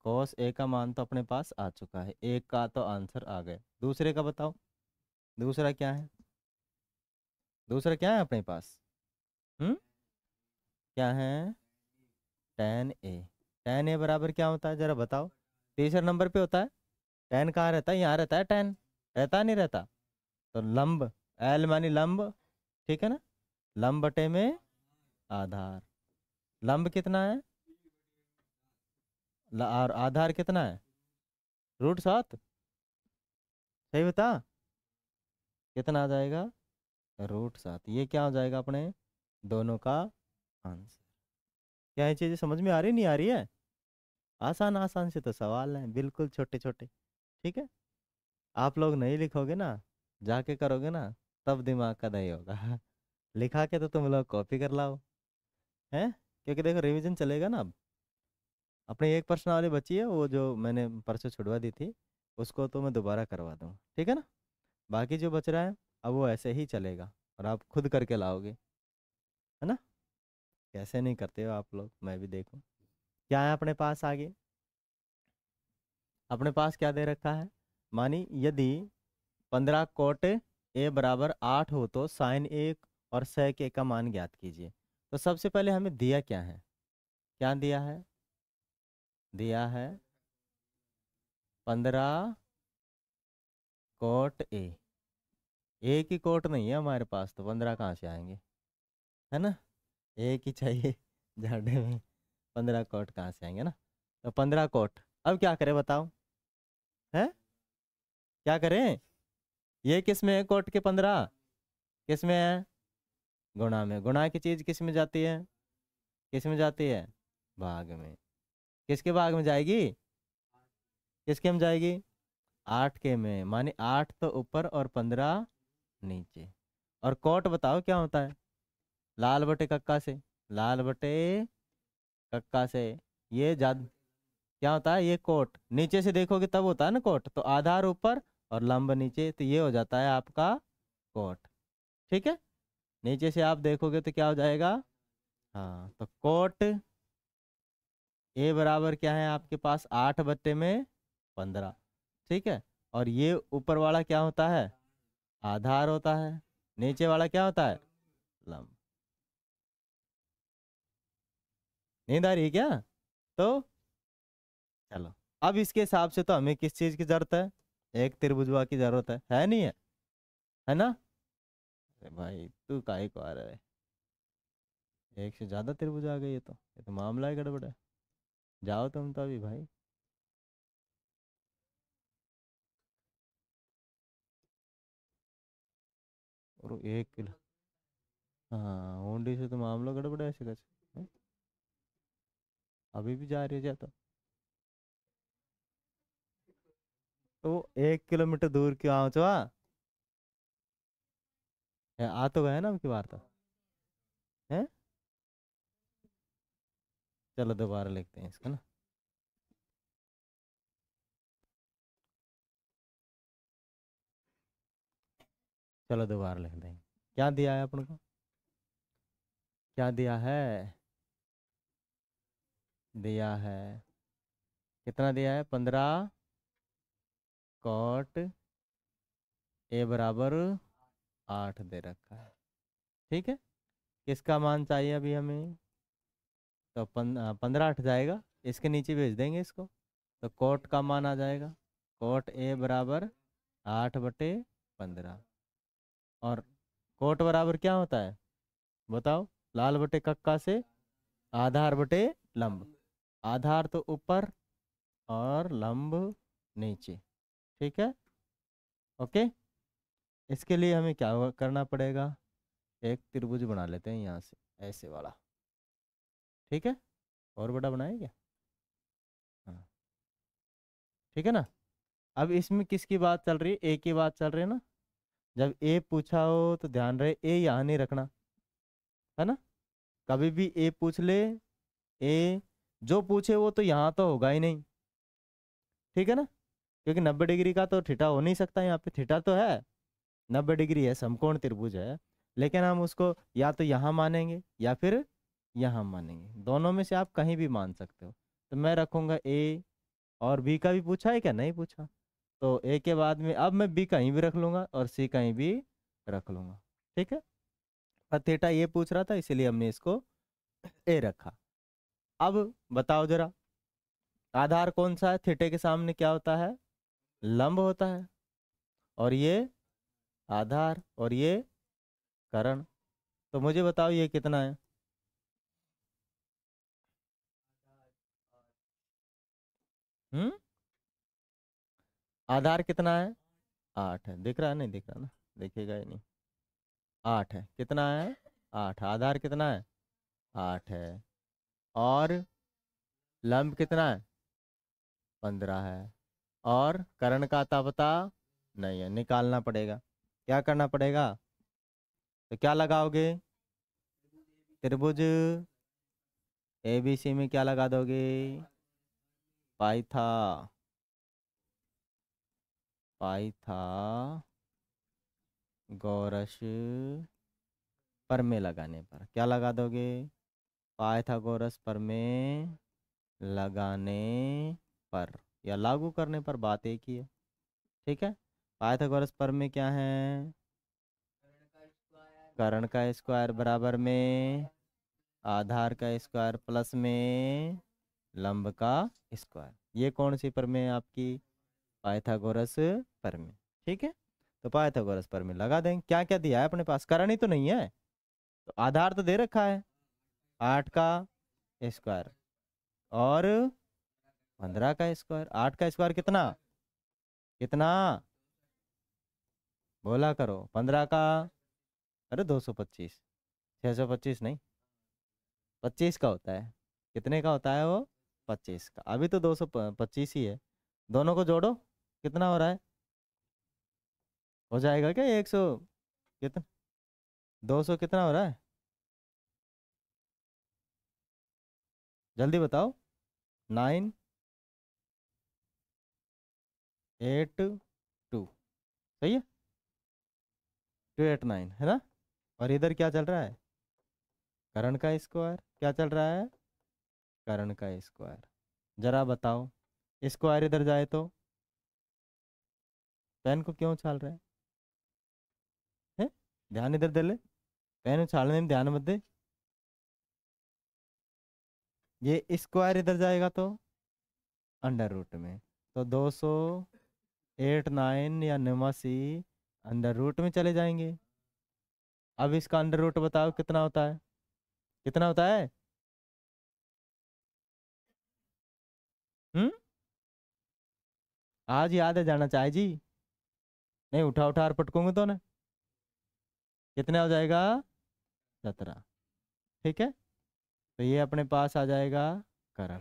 S1: कॉस ए का मान तो अपने पास आ चुका है एक का तो आंसर आ गया। दूसरे का बताओ दूसरा क्या है दूसरा क्या है अपने पास क्या है टेन ए बराबर क्या होता है जरा बताओ तीसरे नंबर पे होता है। टेन कहाँ रहता है यहाँ रहता है टेन रहता नहीं रहता तो लंब एल मानी लंब ठीक है ना लंब बटे में आधार लंब कितना है और आधार कितना है √7 सही बता कितना आ जाएगा √7 ये क्या हो जाएगा अपने दोनों का आंसर। क्या ये चीज़ें समझ में आ रही नहीं आ रही है आसान आसान से तो सवाल हैं बिल्कुल छोटे छोटे। ठीक है आप लोग नहीं लिखोगे ना जाके करोगे ना तब दिमाग का दही होगा लिखा के तो तुम लोग कॉपी कर लाओ हैं क्योंकि देखो रिवीजन चलेगा ना अब। अपनी एक प्रश्न वाली बची है वो जो मैंने परसों छुड़वा दी थी उसको तो मैं दोबारा करवा दूँ ठीक है ना। बाकी जो बच रहा है अब वो ऐसे ही चलेगा और आप खुद करके लाओगे है ना। कैसे नहीं करते हो आप लोग मैं भी देखूं। क्या है अपने पास आगे अपने पास क्या दे रखा है मानी यदि 15 कोट ए बराबर 8 हो तो साइन 1 और सेक ए का मान ज्ञात कीजिए। तो सबसे पहले हमें दिया क्या है क्या दिया है 15 कोट ए एक ही कोट नहीं है हमारे पास तो 15 कहाँ से आएंगे है ना एक ही चाहिए झाड़े में 15 कोट कहाँ से आएंगे ना। तो 15 कोट अब क्या करें बताओ है क्या करें ये किस में है कोट के 15 किस में है गुणा में गुणा की चीज किस में जाती है किस में जाती है भाग में किसके भाग में जाएगी किसके में जाएगी 8 के में माने 8 तो ऊपर और 15 नीचे। और कोट बताओ क्या होता है लाल बटे कक्का से लाल बटे कक्का से ये जाद क्या होता है ये कोट नीचे से देखोगे तब होता है ना कोट तो आधार ऊपर और लंब नीचे तो ये हो जाता है आपका कोट। ठीक है नीचे से आप देखोगे तो क्या हो जाएगा हाँ तो कोट ए बराबर क्या है आपके पास 8/15। ठीक है और ये ऊपर वाला क्या होता है आधार होता है नीचे वाला क्या होता है लंब। नींद आ रही है क्या तो चलो अब इसके हिसाब से तो हमें किस चीज की जरूरत है एक त्रिभुजवा की जरूरत है नहीं है ना। अरे भाई तू काहे को आ रहा है एक से ज्यादा त्रिभुज आ गई ये तो मामला ही गड़बड़ है। जाओ तुम तो अभी भाई और 1 किलो हाँ हुंडी से तो मामला गड़बड़ है ऐसे कैसे हैं? अभी भी जा रही है जा तो 1 किलोमीटर दूर क्यों आओ चो आ तो गए ना अब की बार तो है। चलो दोबारा लिखते हैं इसका ना चलो दोबारा लिख देंगे। क्या दिया है अपन को, क्या दिया है, दिया है कितना दिया है 15 कॉट ए बराबर 8 दे रखा है। ठीक है, किसका मान चाहिए अभी हमें, तो 15 8 जाएगा, इसके नीचे भेज देंगे इसको, तो कोट का मान आ जाएगा, कोट ए बराबर 8/15। और कोट बराबर क्या होता है बताओ, लाल बटे कक्का से आधार बटे लंब, आधार तो ऊपर और लंब नीचे। ठीक है, ओके। इसके लिए हमें क्या करना पड़ेगा, एक त्रिभुज बना लेते हैं यहाँ से, ऐसे वाला। ठीक है, और बड़ा बनाए क्या, हाँ ठीक है ना। अब इसमें किसकी बात चल रही है, ए की बात चल रही है ना। जब ए पूछा हो तो ध्यान रहे ए यहाँ नहीं रखना, है ना। कभी भी ए पूछ ले, ए जो पूछे वो तो यहाँ तो होगा ही नहीं, ठीक है ना, क्योंकि 90 डिग्री का तो थीटा हो नहीं सकता, यहाँ पे थीटा तो है 90 डिग्री है, समकोण त्रिभुज है, लेकिन हम उसको या तो यहाँ मानेंगे या फिर यहाँ मानेंगे, दोनों में से आप कहीं भी मान सकते हो। तो मैं रखूंगा ए, और बी का भी पूछा है क्या, नहीं पूछा, तो ए के बाद में अब मैं बी कहीं भी रख लूंगा और सी कहीं भी रख लूंगा। ठीक है, पर थीटा ये पूछ रहा था इसीलिए हमने इसको ए रखा। अब बताओ जरा, आधार कौन सा है, थीटे के सामने क्या होता है, लंब होता है, और ये आधार और ये करण। तो मुझे बताओ ये कितना है, हम्म, आधार कितना है 8 है, दिख रहा है, नहीं दिख रहा ना, दिखेगा ही नहीं, 8 है, कितना है 8, आधार कितना है 8 है, और लंब कितना है 15 है, और कर्ण का अता पता नहीं है, निकालना पड़ेगा। क्या करना पड़ेगा, तो क्या लगाओगे, त्रिभुज ABC में क्या लगा दोगे, पाइथा, पाइथा गोरस परमे लगाने पर क्या लगा दोगे, पाइथागोरस परमे लगाने पर या लागू करने पर बात एक ही है। ठीक है, पाइथागोरस परमे क्या है, कर्ण का स्क्वायर बराबर में आधार का स्क्वायर प्लस में लंब का स्क्वायर। ये कौन सी प्रमेय है आपकी, पाइथागोरस प्रमेय। ठीक है, तो पाइथागोरस प्रमेय लगा देंगे। क्या क्या दिया है अपने पास, कर्ण ही तो नहीं है, तो आधार तो दे रखा है 8 का स्क्वायर और 15 का स्क्वायर। 8 का स्क्वायर कितना, कितना बोला करो, 15 का अरे 225, 625 नहीं, 25 का होता है, कितने का होता है वो 25 का, अभी तो 225 ही है, दोनों को जोड़ो कितना हो रहा है, हो जाएगा क्या 100, कितना 200 कितना हो रहा है, जल्दी बताओ, 982, सही है, 289 है ना। और इधर क्या चल रहा है, कर्ण का स्क्वायर, क्या चल रहा है कर्ण का स्क्वायर, जरा बताओ, स्क्वायर इधर जाए तो पेन को क्यों उछाल रहा है? ध्यान इधर दे ले, पेन उछालने में ध्यान मत दे, ये स्क्वायर इधर जाएगा तो अंडर रूट में, तो 289 या 89 अंडर रूट में चले जाएंगे। अब इसका अंडर रूट बताओ कितना होता है, कितना होता है, हम्म, आज याद है जाना चाहे जी, नहीं उठा उठा और पटकूंगे तो ना, कितना हो जाएगा 17। ठीक है, तो ये अपने पास आ जाएगा कर्ण,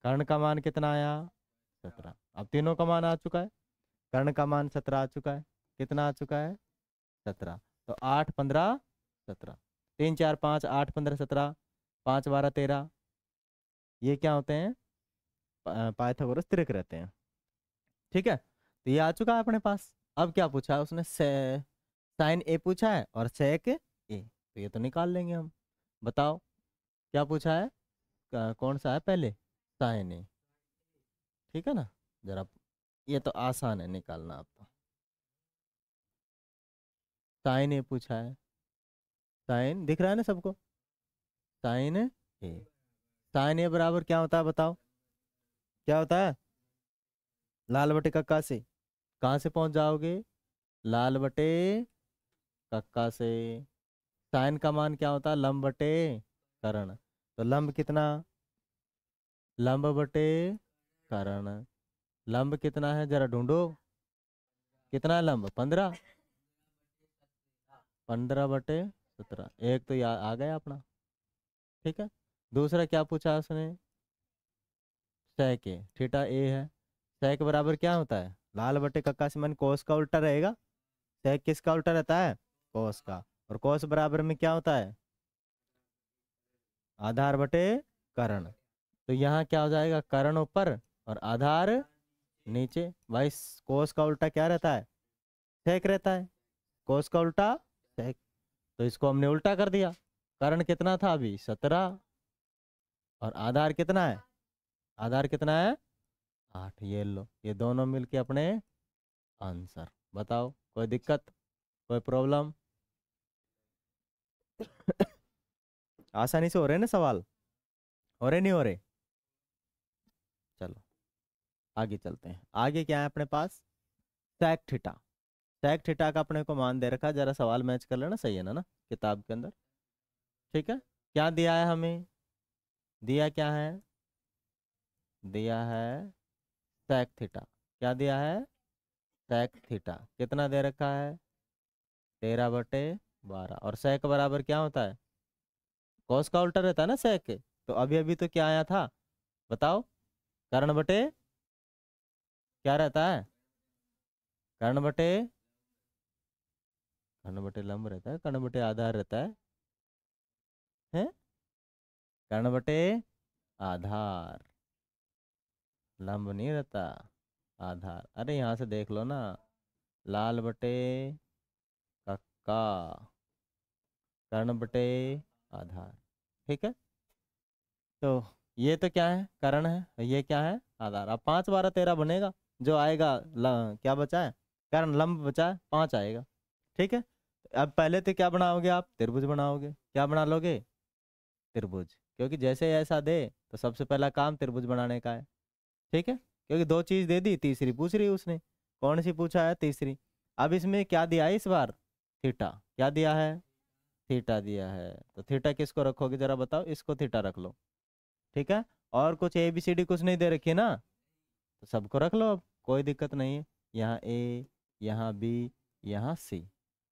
S1: कर्ण का मान कितना आया 17, अब तीनों का मान आ चुका है, कर्ण का मान 17 आ चुका है, कितना आ चुका है 17, तो 8 15 17, 3 4 5 8 15 17, 5 12 13, ये क्या होते हैं पाइथागोरस त्रिक रहते हैं। ठीक है, तो ये आ चुका है अपने पास। अब क्या पूछा है उसने, से साइन ए पूछा है और सेक ए, तो ये तो निकाल लेंगे हम। बताओ क्या पूछा है, कौन सा है पहले, साइन ए, ठीक है ना। जरा ये तो आसान है निकालना, आप तो साइन ए पूछा है, साइन दिख रहा है ना सबको, साइन ए, साइन ए बराबर क्या होता है बताओ, क्या होता है, लाल बटे कक्का से, कहाँ से पहुंच जाओगे, लाल बटे कक्का से। साइन का मान क्या होता है, लंब बटे कर्ण, तो लंब कितना, लंब बटे कर्ण, लंब कितना है जरा ढूंढो, कितना है लंब, 15, 15/17, एक तो आ गया अपना, ठीक है। दूसरा क्या पूछा उसने, सेक ए, थीटा ए है, सेक बराबर क्या होता है, लाल बटे कक्का से मन कोस का उल्टा रहेगा, सेक किसका उल्टा रहता है, कोस का, और कोस बराबर में क्या होता है, आधार बटे कर्ण, तो यहाँ क्या हो जाएगा, कर्ण ऊपर और आधार नीचे। भाई कोस का उल्टा क्या रहता है, सेक रहता है, कोस का उल्टा सेक, तो इसको हमने उल्टा कर दिया। कर्ण कितना था अभी 17, और आधार कितना है, आधार कितना है 8, ये लो, ये दोनों मिलके अपने आंसर। बताओ कोई दिक्कत, कोई प्रॉब्लम? आसानी से हो रहे ना सवाल, हो रहे नहीं हो रहे? चलो आगे चलते हैं। आगे क्या है अपने पास, सेक थीटा, सेक थीटा का अपने को मान दे रखा है, जरा सवाल मैच कर लेना, सही है ना किताब के अंदर, ठीक है। क्या दिया है हमें, दिया क्या है, दिया है सेक थीटा, क्या दिया है, सेक थीटा कितना दे रखा है, 13/12, और सेक बराबर क्या होता है, कॉस का उल्टा रहता है ना सेक, तो अभी अभी तो क्या आया था बताओ, कर्ण बटे क्या रहता है, कर्ण बटे, कर्ण बटे लंब रहता है, कर्ण बटे आधार रहता है कर्ण बटे आधार, लंब नहीं रहता, आधार। अरे यहाँ से देख लो ना, लाल बटे कक्का, कर्ण बटे आधार, ठीक है। तो ये तो क्या है, कर्ण है, ये क्या है आधार। अब 5 12 13 बनेगा, जो आएगा क्या बचा है, कर्ण लंब बचा है, 5 आएगा, ठीक है। अब पहले तो क्या बनाओगे आप, त्रिभुज बनाओगे, क्या बना लोगे, त्रिभुज, क्योंकि जैसे ऐसा दे तो सबसे पहला काम त्रिभुज बनाने का है, ठीक है। क्योंकि 2 चीज दे दी, तीसरी पूछ रही उसने, कौन सी पूछा है, तीसरी। अब इसमें क्या दिया है इस बार, थीटा, क्या दिया है, थीटा दिया है, तो थीटा किसको रखोगे जरा बताओ, इसको थीटा रख लो, ठीक है। और कुछ ए बी सी डी कुछ नहीं दे रखी ना, तो सबको रख लो, अब कोई दिक्कत नहीं है, यहाँ ए, यहाँ बी, यहाँ सी,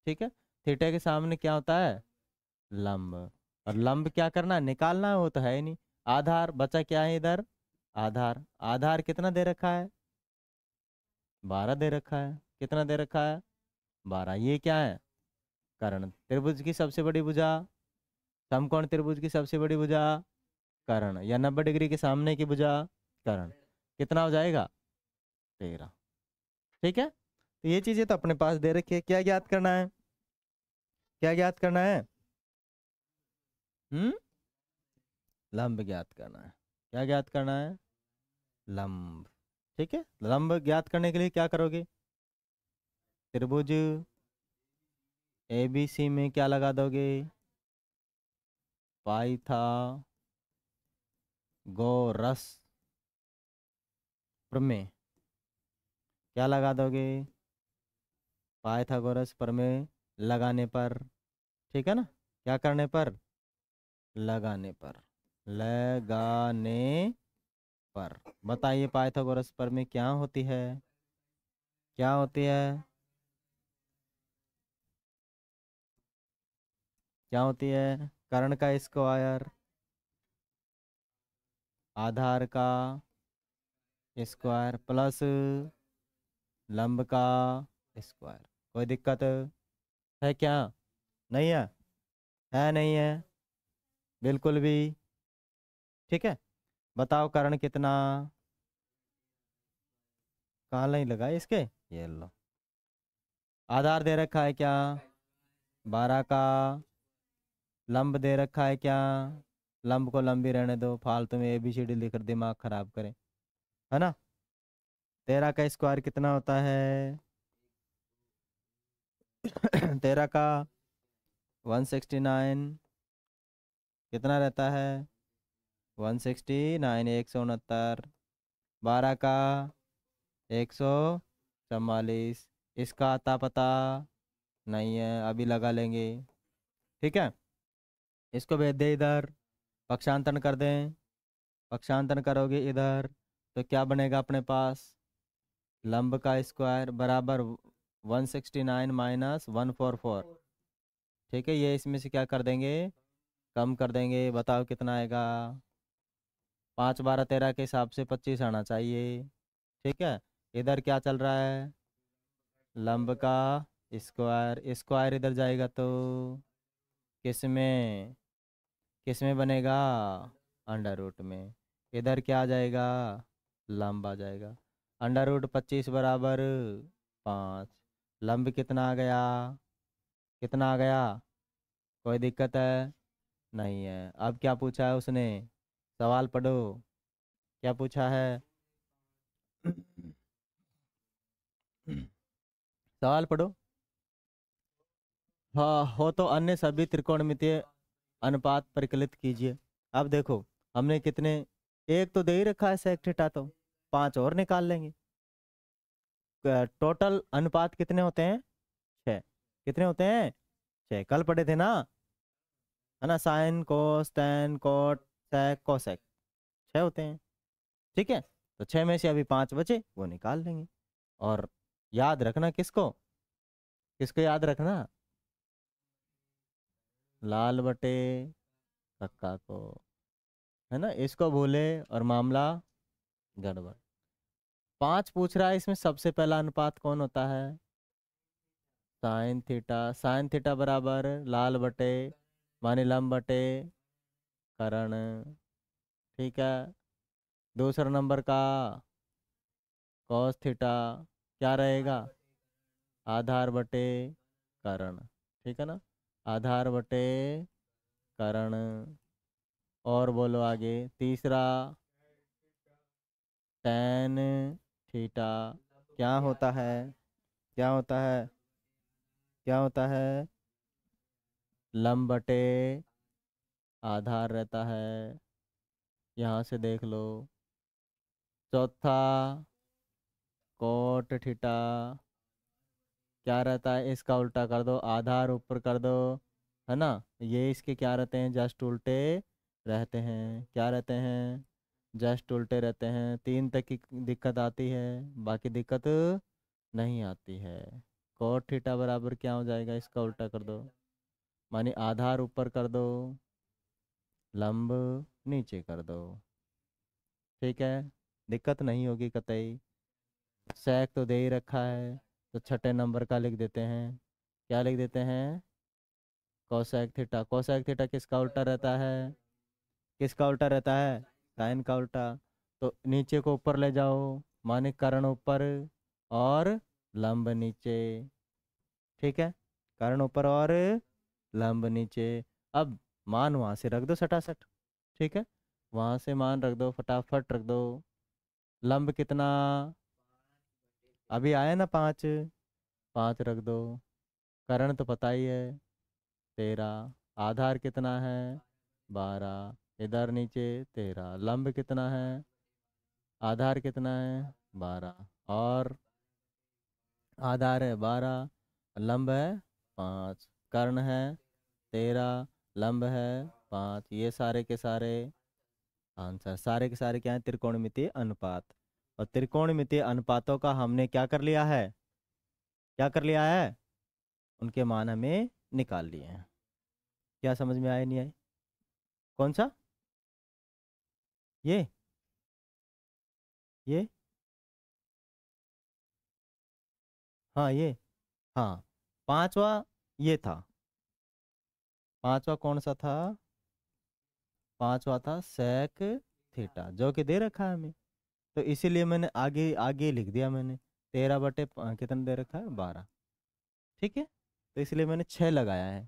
S1: ठीक है। थीटा के सामने क्या होता है, लंब, और लंब क्या करना है, निकालना है, वो तो है ही नहीं। आधार बचा क्या है इधर, आधार, आधार कितना दे रखा है, 12 दे रखा है, कितना दे रखा है 12, ये क्या है, कर्ण, त्रिभुज की सबसे बड़ी भुजा, समकोण त्रिभुज की सबसे बड़ी भुजा कर्ण, या 90 डिग्री के सामने की भुजा कर्ण, कितना हो जाएगा 13, ठीक है। तो ये चीजें तो अपने पास दे रखी है, क्या ज्ञात करना है, क्या ज्ञात करना है, हम्म, लंब ज्ञात करना है, क्या ज्ञात करना है, लंब, ठीक है। लंब ज्ञात करने के लिए क्या करोगे, त्रिभुज ए बी सी में क्या लगा दोगे, पाइथागोरस प्रमेय, क्या लगा दोगे, पाइथागोरस प्रमेय लगाने पर, ठीक है ना, क्या करने पर, लगाने पर, लगाने पर। बताइए पाइथागोरस प्रमेय क्या होती है, क्या होती है, क्या होती है, कर्ण का स्क्वायर, आधार का स्क्वायर प्लस लंब का स्क्वायर। कोई दिक्कत है क्या, नहीं है नहीं है, बिल्कुल भी, ठीक है। बताओ कर्ण कितना, कहाँ नहीं लगा इसके, ये लो, आधार दे रखा है क्या, 12 का लंब दे रखा है क्या, लंब को लंबी रहने दो, फालतू में ABCD लिखकर दिमाग खराब करें, है ना। 13 का स्क्वायर कितना होता है 13 का 169 कितना रहता है 169 169। 12 का 144, इसका आता पता नहीं है, अभी लगा लेंगे। ठीक है, इसको भेज दे इधर, पक्षांतरण कर दें, पक्षांतरण करोगे इधर तो क्या बनेगा अपने पास, लंब का स्क्वायर बराबर 169 माइनस 144। ठीक है, ये इसमें से क्या कर देंगे, कम कर देंगे, बताओ कितना आएगा, 5 12 13 के हिसाब से 25 आना चाहिए। ठीक है, इधर क्या चल रहा है, लंब का स्क्वायर, स्क्वायर इधर जाएगा तो किस में, किस में बनेगा, अंडर रूट में। इधर क्या आ जाएगा, लंब आ जाएगा, अंडर रूट 25 बराबर 5। लंब कितना आ गया, कितना आ गया, कोई दिक्कत है नहीं है। अब क्या पूछा है उसने, सवाल पढ़ो, क्या पूछा है सवाल पढ़ो। हाँ हो तो अन्य सभी त्रिकोणमितीय अनुपात परिकलित कीजिए। अब देखो हमने कितने, एक तो दे ही रखा है sec थीटा, तो 5 और निकाल लेंगे। टोटल अनुपात कितने होते हैं 6, कितने होते हैं 6, कल पढ़े थे ना, है ना, sine cos tan cot sec cosec 6 होते हैं। ठीक है, तो 6 में से अभी 5 बचे, वो निकाल लेंगे। और याद रखना किसको, किसको याद रखना, लाल बटे कक्का को, है ना, इसको भूले और मामला गड़बड़। 5 पूछ रहा है, इसमें सबसे पहला अनुपात कौन होता है, साइन थीटा, साइन थीटा बराबर लाल बटे मानी लंब बटे करण। ठीक है, दूसरा नंबर का कॉस थीटा क्या रहेगा, आधार बटे करण। ठीक है ना, आधार बटे करण। और बोलो आगे, तीसरा टैन थीटा क्या होता है, क्या होता है, क्या होता है, लंब बटे आधार रहता है, यहाँ से देख लो। चौथा कोट थीटा क्या रहता है, इसका उल्टा कर दो, आधार ऊपर कर दो, है ना, ये इसके क्या रहते हैं, जस्ट उल्टे रहते हैं, क्या रहते हैं, जस्ट उल्टे रहते हैं। 3 तक की दिक्कत आती है, बाकी दिक्कत नहीं आती है। कोट थीटा बराबर क्या हो जाएगा, इसका उल्टा कर दो, मानी आधार ऊपर कर दो, लंब नीचे कर दो। ठीक है, दिक्कत नहीं होगी कतई। सेक तो दे ही रखा है, तो छठे नंबर का लिख देते हैं, क्या लिख देते हैं, कोसेक थीटा। कोसेक थीटा किसका उल्टा रहता है, किसका उल्टा रहता है, साइन का उल्टा। तो नीचे को ऊपर ले जाओ, माने कर्ण ऊपर और लंब नीचे। ठीक है, कर्ण ऊपर और लंब नीचे। अब मान वहां से रख दो सटासट। ठीक है, वहां से मान रख दो, फटाफट रख दो। लंब कितना, अभी आया ना 5, 5 रख दो। कर्ण तो पता ही है 13, आधार कितना है 12, इधर नीचे 13, लंब कितना है, आधार कितना है 12, और आधार है 12, लंब है 5, कर्ण है 13, लंब है 5, ये सारे के सारे आंसर, सारे के सारे क्या है, त्रिकोणमितीय अनुपात। और त्रिकोणमितीय अनुपातों का हमने क्या कर लिया है, क्या कर लिया है, उनके मान हमें निकाल लिए हैं। क्या समझ में आए नहीं आए, कौन सा, ये ये हाँ ये, हाँ पांचवा ये था, पांचवा कौन सा था, पांचवा था सेक थीटा, जो कि दे रखा है हमें, तो इसीलिए मैंने आगे आगे लिख दिया मैंने, 13 बटे कितना दे रखा है 12। ठीक है, तो इसलिए मैंने 6 लगाया है,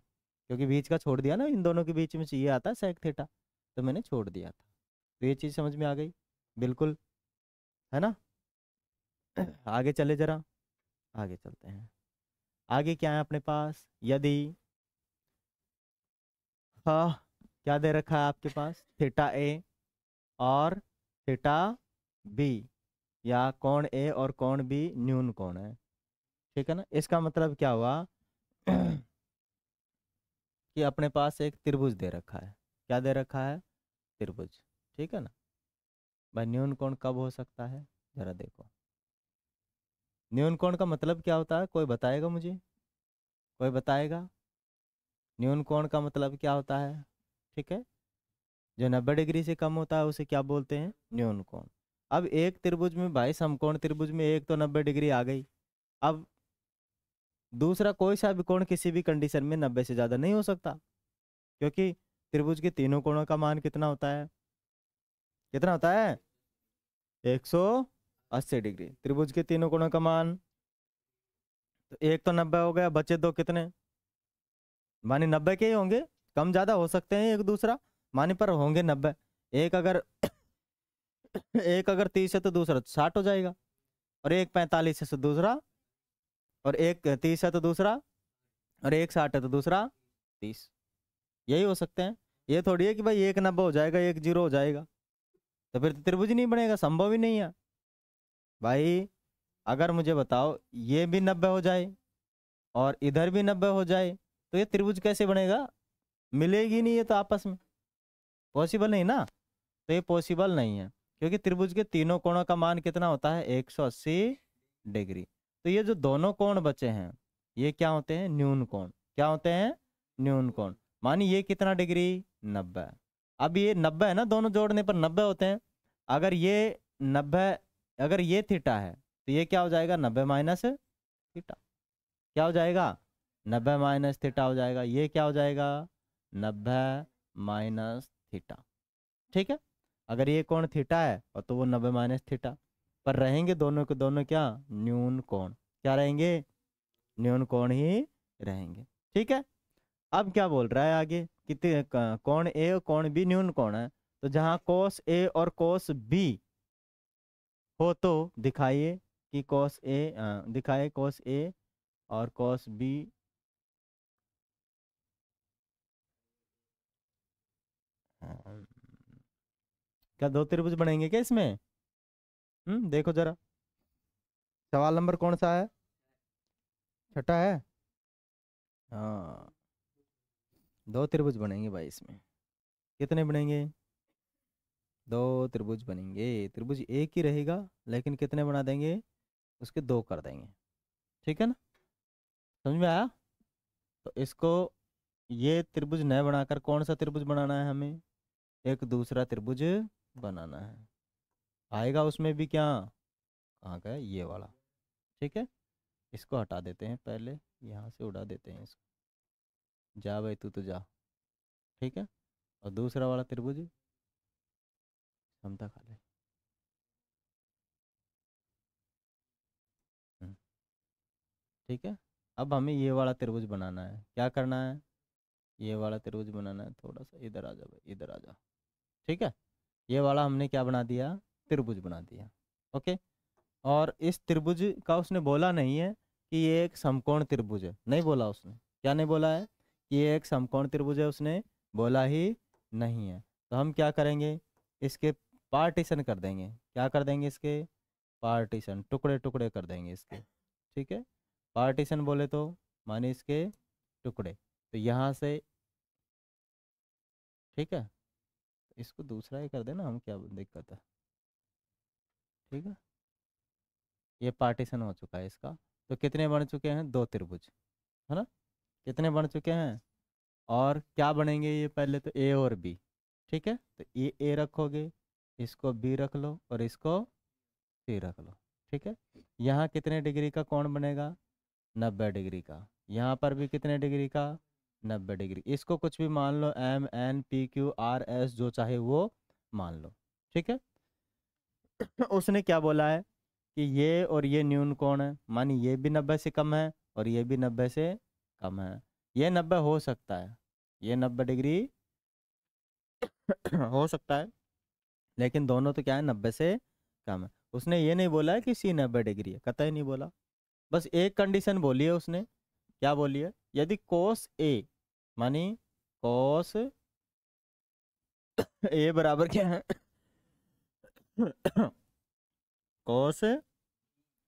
S1: क्योंकि बीच का छोड़ दिया ना, इन दोनों के बीच में चाहिए आता है सेक थीटा, तो मैंने छोड़ दिया था। तो ये चीज़ समझ में आ गई, बिल्कुल, है ना। आगे चले जरा, आगे चलते हैं। आगे क्या है अपने पास, यदि, हाँ, क्या दे रखा है आपके पास, थीटा ए और थीटा बी, या कोण ए और कोण बी न्यून कोण है, ठीक है ना। इसका मतलब क्या हुआ कि अपने पास एक त्रिभुज दे रखा है, क्या दे रखा है, त्रिभुज, ठीक है ना। भाई न्यून कोण कब हो सकता है, जरा देखो, न्यून कोण का मतलब क्या होता है, कोई बताएगा मुझे, कोई बताएगा, न्यून कोण का मतलब क्या होता है, ठीक है। जो 90 डिग्री से कम होता है उसे क्या बोलते हैं, न्यून कोण। अब एक त्रिभुज में भाई, समकोण त्रिभुज में एक तो 90 डिग्री आ गई, अब दूसरा कोई सा भी कोण किसी भी कंडीशन में 90 से ज़्यादा नहीं हो सकता, क्योंकि त्रिभुज के तीनों कोणों का मान कितना होता है, कितना होता है, 180 डिग्री त्रिभुज के तीनों कोणों का मान। तो एक तो 90 हो गया, बचे दो कितने, माने 90 के ही होंगे, कम ज़्यादा हो सकते हैं एक दूसरा, माने पर होंगे 90। एक अगर एक अगर 30 है तो दूसरा 60 हो जाएगा, और एक 45 है तो दूसरा, और एक 30 है तो दूसरा, और एक 60 है तो दूसरा 30, यही हो सकते हैं। ये थोड़ी है कि भाई एक 90 हो जाएगा एक 0 हो जाएगा, तो फिर तो त्रिभुज नहीं बनेगा, संभव ही नहीं है भाई। अगर मुझे बताओ ये भी 90 हो जाए और इधर भी 90 हो जाए, तो ये त्रिभुज कैसे बनेगा, मिलेगी नहीं ये तो आपस में, पॉसिबल नहीं ना। तो ये पॉसिबल नहीं है, क्योंकि त्रिभुज के तीनों कोणों का मान कितना होता है, 180 डिग्री। तो ये जो दोनों कोण बचे हैं ये क्या होते हैं, न्यून कोण, क्या होते हैं, न्यून कोण। मानी ये कितना डिग्री, 90। अब ये 90 है ना, दोनों जोड़ने पर 90 होते हैं। अगर ये 90, अगर ये थीटा है तो ये क्या हो जाएगा, 90 माइनस थीटा, क्या हो जाएगा, 90 माइनस थीटा हो जाएगा। ये क्या हो जाएगा, 90 माइनस थीटा, ठीक है। अगर ये कोण थीटा है और तो वो 90 माइनस थीटा, पर रहेंगे दोनों के दोनों क्या, न्यून कोण, क्या रहेंगे, न्यून कोण ही रहेंगे, ठीक है। अब क्या बोल रहा है आगे, कितने कोण ए और कोण बी न्यून कोण है, तो जहां कोस ए और कोस बी हो तो दिखाइए कि कोस ए, दिखाए कोस ए और कोस बी, क्या दो त्रिभुज बनेंगे क्या इसमें, देखो जरा, सवाल नंबर कौन सा है, छठा है, हाँ, दो त्रिभुज बनेंगे भाई इसमें, कितने बनेंगे, दो त्रिभुज बनेंगे, त्रिभुज एक ही रहेगा लेकिन कितने बना देंगे, उसके दो कर देंगे, ठीक है ना, समझ में आया। तो इसको, ये त्रिभुज न बनाकर कौन सा त्रिभुज बनाना है हमें, एक दूसरा त्रिभुज बनाना है, आएगा उसमें भी क्या, कहाँ का है, ये वाला, ठीक है। इसको हटा देते हैं पहले, यहाँ से उड़ा देते हैं इसको, जा भाई तू तो जा, ठीक है। और दूसरा वाला त्रिभुज समता खा ले, हम्म, ठीक है। अब हमें ये वाला त्रिभुज बनाना है, क्या करना है, ये वाला त्रिभुज बनाना है, थोड़ा सा इधर आ जा भाई, इधर आ जा, ठीक है। ये वाला हमने क्या बना दिया, त्रिभुज बना दिया, ओके। और इस त्रिभुज का उसने बोला नहीं है कि ये एक समकोण त्रिभुज है, नहीं बोला उसने, क्या नहीं बोला है कि ये एक समकोण त्रिभुज है, उसने बोला ही नहीं है। तो हम क्या करेंगे, इसके पार्टीशन कर देंगे, क्या कर देंगे, इसके पार्टीशन, टुकड़े टुकड़े कर देंगे इसके, ठीक है। पार्टीशन बोले तो माने इसके टुकड़े, तो यहाँ से, ठीक है, इसको दूसरा ही कर देना, हम क्या दिक्कत है, ठीक है। ये पार्टीशन हो चुका है इसका, तो कितने बन चुके हैं, दो त्रिभुज, है ना, कितने बन चुके हैं, और क्या बनेंगे ये, पहले तो ए और बी, ठीक है। तो ये ए रखोगे, इसको बी रख लो और इसको सी रख लो, ठीक है। यहाँ कितने डिग्री का कोण बनेगा, 90 डिग्री का, यहाँ पर भी कितने डिग्री का, 90 डिग्री। इसको कुछ भी मान लो, M N P Q R S जो चाहे वो मान लो, ठीक है। उसने क्या बोला है कि ये और ये न्यून कोण है, मानी ये भी 90 से कम है और ये भी 90 से कम है। ये 90 हो सकता है, ये 90 डिग्री हो सकता है, लेकिन दोनों तो क्या है 90 से कम है। उसने ये नहीं बोला है कि सी 90 डिग्री है, कतई नहीं बोला। बस एक कंडीशन बोली है उसने, क्या बोली है, यदि कोस ए मानी कोस ए बराबर क्या है कोस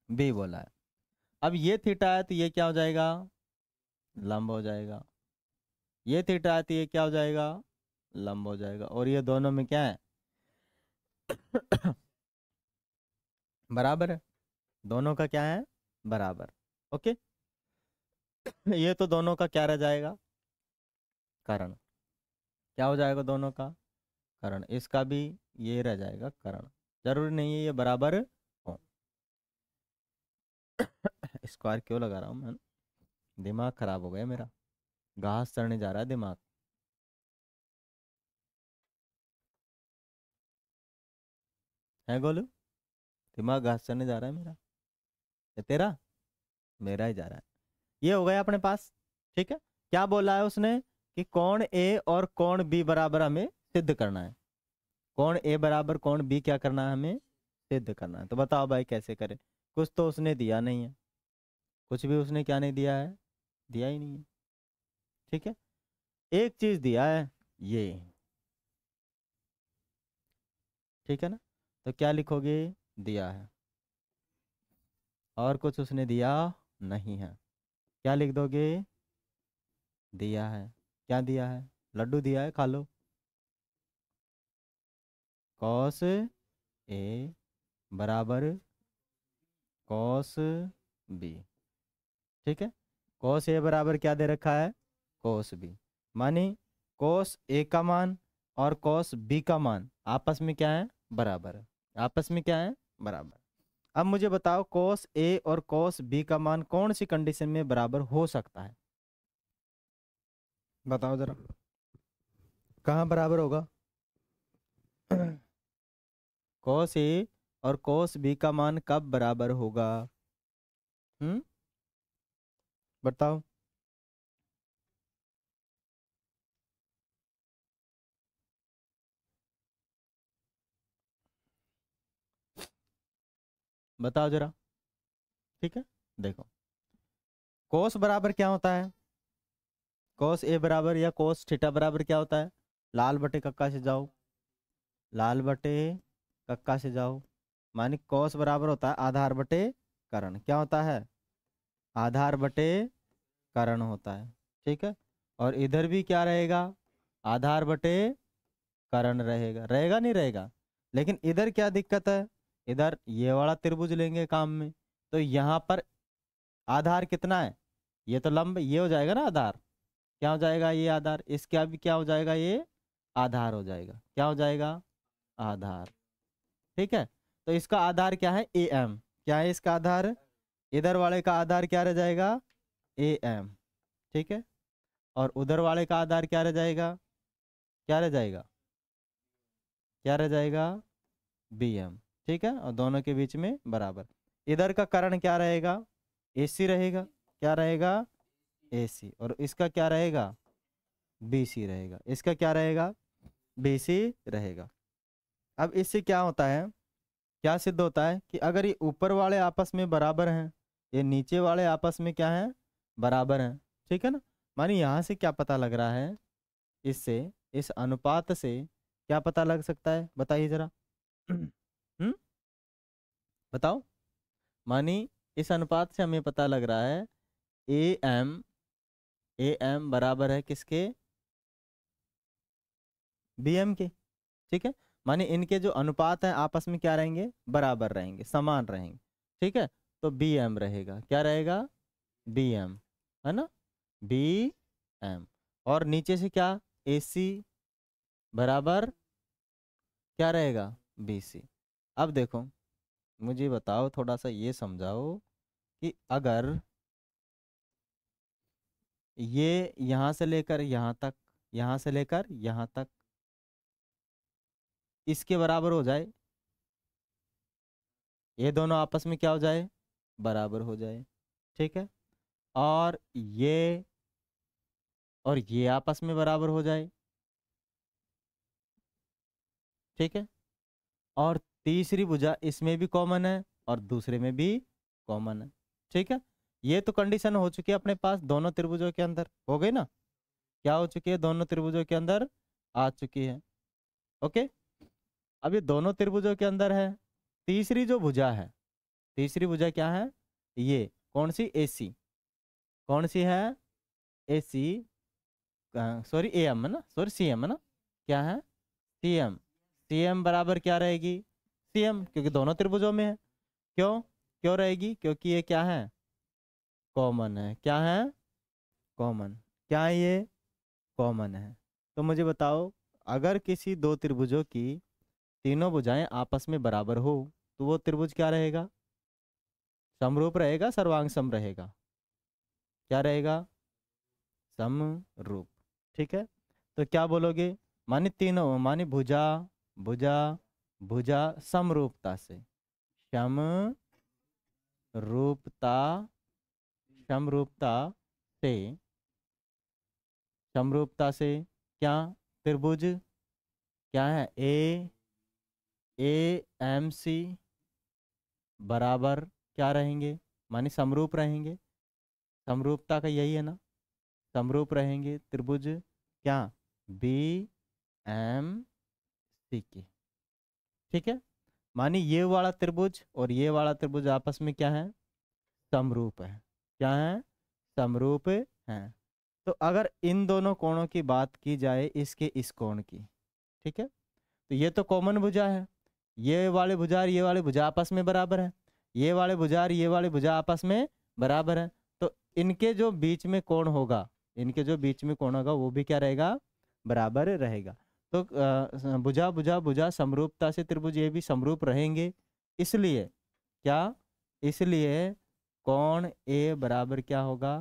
S1: बी बोला है। अब ये थीटा है तो ये क्या हो जाएगा, लंब हो जाएगा। ये थीटा है तो ये क्या हो जाएगा, लंब हो जाएगा। और ये दोनों में क्या है बराबर है, दोनों का क्या है बराबर। ओके ये तो दोनों का क्या रह जाएगा, कर्ण। क्या हो जाएगा दोनों का, कर्ण। इसका भी ये रह जाएगा कर्ण। जरूरी नहीं है ये बराबर हो। स्क्वायर क्यों लगा रहा हूँ मैं, दिमाग खराब हो गया मेरा, घास चढ़ने जा रहा है दिमाग। है गोलू, दिमाग घास चढ़ने जा रहा है मेरा, ये तेरा, मेरा ही जा रहा है। ये हो गया अपने पास। ठीक है, क्या बोला है उसने कि कोण ए और कोण बी बराबर हमें सिद्ध करना है। कोण ए बराबर कोण बी क्या करना है, हमें सिद्ध करना है। तो बताओ भाई कैसे करें। कुछ तो उसने दिया नहीं है, कुछ भी उसने क्या नहीं दिया है, दिया ही नहीं है। ठीक है, एक चीज दिया है ये, ठीक है ना, तो क्या लिखोगे, दिया है। और कुछ उसने दिया नहीं है, क्या लिख दोगे, दिया है। क्या दिया है, लड्डू दिया है, खा लो। कॉस ए बराबर कॉस बी। ठीक है, कॉस ए बराबर क्या दे रखा है, कॉस बी। मानी कॉस ए का मान और कॉस बी का मान आपस में क्या है, बराबर है। आपस में क्या है, बराबर। अब मुझे बताओ कॉस ए और कॉस बी का मान कौन सी कंडीशन में बराबर हो सकता है, बताओ जरा, कहाँ बराबर होगा कॉस ए और कॉस बी का मान कब बराबर होगा, बताओ। बताओ जरा। ठीक है, देखो कोस बराबर क्या होता है, कोस ए बराबर या कोस थीटा बराबर क्या होता है, लाल बटे कक्का से जाओ, लाल बटे कक्का से जाओ। मानी कोस बराबर होता है आधार बटे कर्ण। क्या होता है, आधार बटे कर्ण होता है। ठीक है, और इधर भी क्या रहेगा, आधार बटे कर्ण रहेगा, रहेगा नहीं रहेगा। लेकिन इधर क्या दिक्कत है, इधर ये वाला त्रिभुज लेंगे काम में, तो यहाँ पर आधार कितना है, ये तो लंब, ये हो जाएगा ना आधार। क्या हो जाएगा, ये आधार, इसका भी क्या हो जाएगा, ये आधार हो जाएगा। क्या हो जाएगा, आधार। ठीक है, तो इसका आधार क्या है, ए एम। क्या है इसका आधार, इधर वाले का आधार क्या रह जाएगा, ए एम। ठीक है, और उधर वाले का आधार क्या रह जाएगा, क्या रह जाएगा, क्या रह जाएगा, बी एम। ठीक है, और दोनों के बीच में बराबर। इधर का कर्ण क्या रहेगा, ए सी रहेगा। क्या रहेगा, ए सी। और इसका क्या रहेगा, बी सी रहेगा। इसका क्या रहेगा, बी सी रहेगा। अब इससे क्या होता है, क्या सिद्ध होता है कि अगर ये ऊपर वाले आपस में बराबर हैं, ये नीचे वाले आपस में क्या है, बराबर हैं। ठीक है ना, मानी यहाँ से क्या पता लग रहा है, इससे, इस अनुपात से क्या पता लग सकता है, बताइए जरा बताओ। मानी इस अनुपात से हमें पता लग रहा है ए एम बराबर है किसके, बी एम के। ठीक है, माने इनके जो अनुपात हैं आपस में क्या रहेंगे, बराबर रहेंगे, समान रहेंगे। ठीक है, तो बी एम रहेगा। क्या रहेगा, बी एम, है ना, बी एम। और नीचे से क्या, ए सी बराबर क्या रहेगा, बी सी। अब देखो मुझे बताओ, थोड़ा सा ये समझाओ कि अगर ये यहाँ से लेकर यहाँ तक, यहाँ से लेकर यहाँ तक इसके बराबर हो जाए, ये दोनों आपस में क्या हो जाए, बराबर हो जाए। ठीक है, और ये और ये आपस में बराबर हो जाए, ठीक है। और तीसरी भुजा इसमें भी कॉमन है और दूसरे में भी कॉमन है, ठीक है। ये तो कंडीशन हो चुकी है अपने पास, दोनों त्रिभुजों के अंदर हो गई ना, क्या हो चुकी है, दोनों त्रिभुजों के अंदर आ चुकी है। ओके, अब ये दोनों त्रिभुजों के अंदर है। तीसरी जो भुजा है, तीसरी भुजा क्या है, ये कौन सी, AC, कौन सी है, AC, सॉरी AM है ना, सॉरी CM है ना, क्या है, CM। CM बराबर क्या रहेगी, CM, क्योंकि दोनों त्रिभुजों में है। क्यों, क्यों रहेगी, क्योंकि ये क्या है, कॉमन है। क्या है, कॉमन, क्या है ये, कॉमन है। तो मुझे बताओ, अगर किसी दो त्रिभुजों की तीनों भुजाएं आपस में बराबर हो तो वो त्रिभुज क्या रहेगा, समरूप रहेगा, सर्वांग सम रहेगा, क्या रहेगा, समरूप, ठीक है। तो क्या बोलोगे, मानी तीनों, मानी भुजा, भुजा, भुजा समरूपता से, समरूपता, समरूपता से, समरूपता से क्या, त्रिभुज क्या है, AMC बराबर क्या रहेंगे, माने समरूप रहेंगे, समरूपता का यही है ना, समरूप रहेंगे त्रिभुज क्या, BMC के, ठीक है। मानी ये वाला त्रिभुज और ये वाला त्रिभुज आपस में क्या है, समरूप है, क्या है, समरूप है। तो अगर इन दोनों कोणों की बात की जाए, इसके इस कोण की, ठीक है, तो ये तो कॉमन भुजा है, ये वाले भुजा और ये वाले भुजा आपस में बराबर है, ये वाले भुजा और ये वाले भुजा आपस में बराबर है। तो इनके जो बीच में कोण होगा, इनके जो बीच में कोण होगा वो भी क्या रहेगा, बराबर रहेगा। तो भुजा भुजा भुजा समरूपता से त्रिभुज ये भी समरूप रहेंगे, इसलिए क्या, इसलिए कोण A बराबर क्या होगा,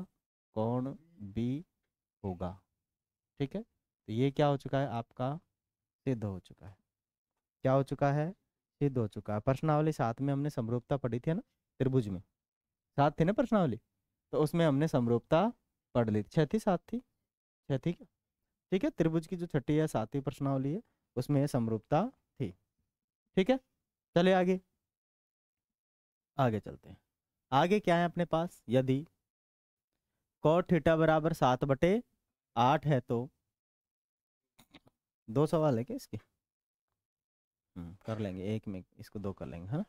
S1: कोण B होगा, ठीक है। तो ये क्या हो चुका है, आपका सिद्ध हो चुका है, क्या हो चुका है, सिद्ध हो चुका है। प्रश्नावली साथ में हमने समरूपता पढ़ी थी ना, त्रिभुज में साथ थी ना प्रश्नावली, तो उसमें हमने समरूपता पढ़ ली थी, छठी थी, सात थी, छह थी क्या, ठीक है। त्रिभुज की जो छठी या सातवीं प्रश्नावली है उसमें ये समरूपता थी, ठीक है। चले आगे, आगे चलते हैं। आगे क्या है अपने पास, यदि cot थीटा बराबर 7/8 है तो, दो सवाल है क्या इसके, कर लेंगे, एक में इसको दो कर लेंगे, हाँ।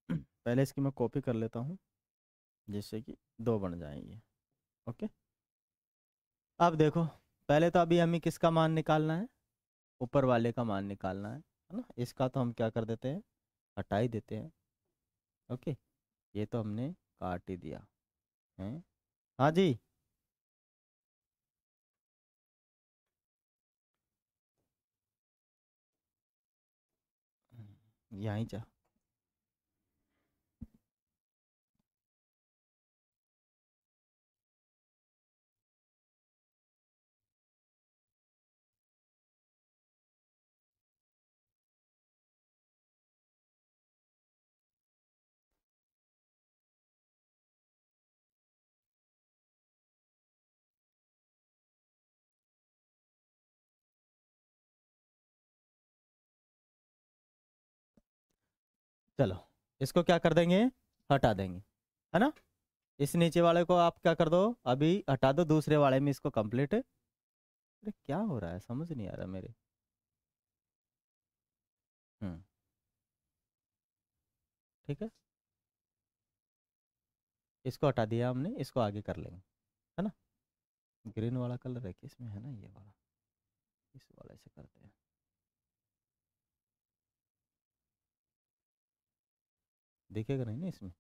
S1: पहले इसकी मैं कॉपी कर लेता हूँ जिससे कि दो बन जाएंगे, ओके। अब देखो, पहले तो अभी हमें किसका मान निकालना है, ऊपर वाले का मान निकालना है ना। इसका तो हम क्या कर देते हैं, हटा ही देते हैं, ओके। ये तो हमने काट ही दिया है, हाँ जी, यहीं जा, चलो इसको क्या कर देंगे, हटा देंगे, है ना। इस नीचे वाले को आप क्या कर दो, अभी हटा दो, दूसरे वाले में इसको कंप्लीट, अरे क्या हो रहा है समझ नहीं आ रहा मेरे, हम्म, ठीक है। इसको हटा दिया हमने, इसको आगे कर लेंगे, है ना। ग्रीन वाला कलर है कि इसमें, है ना ये वाला, इस वाले से करते हैं, दिखेगा नहीं ना इसमें,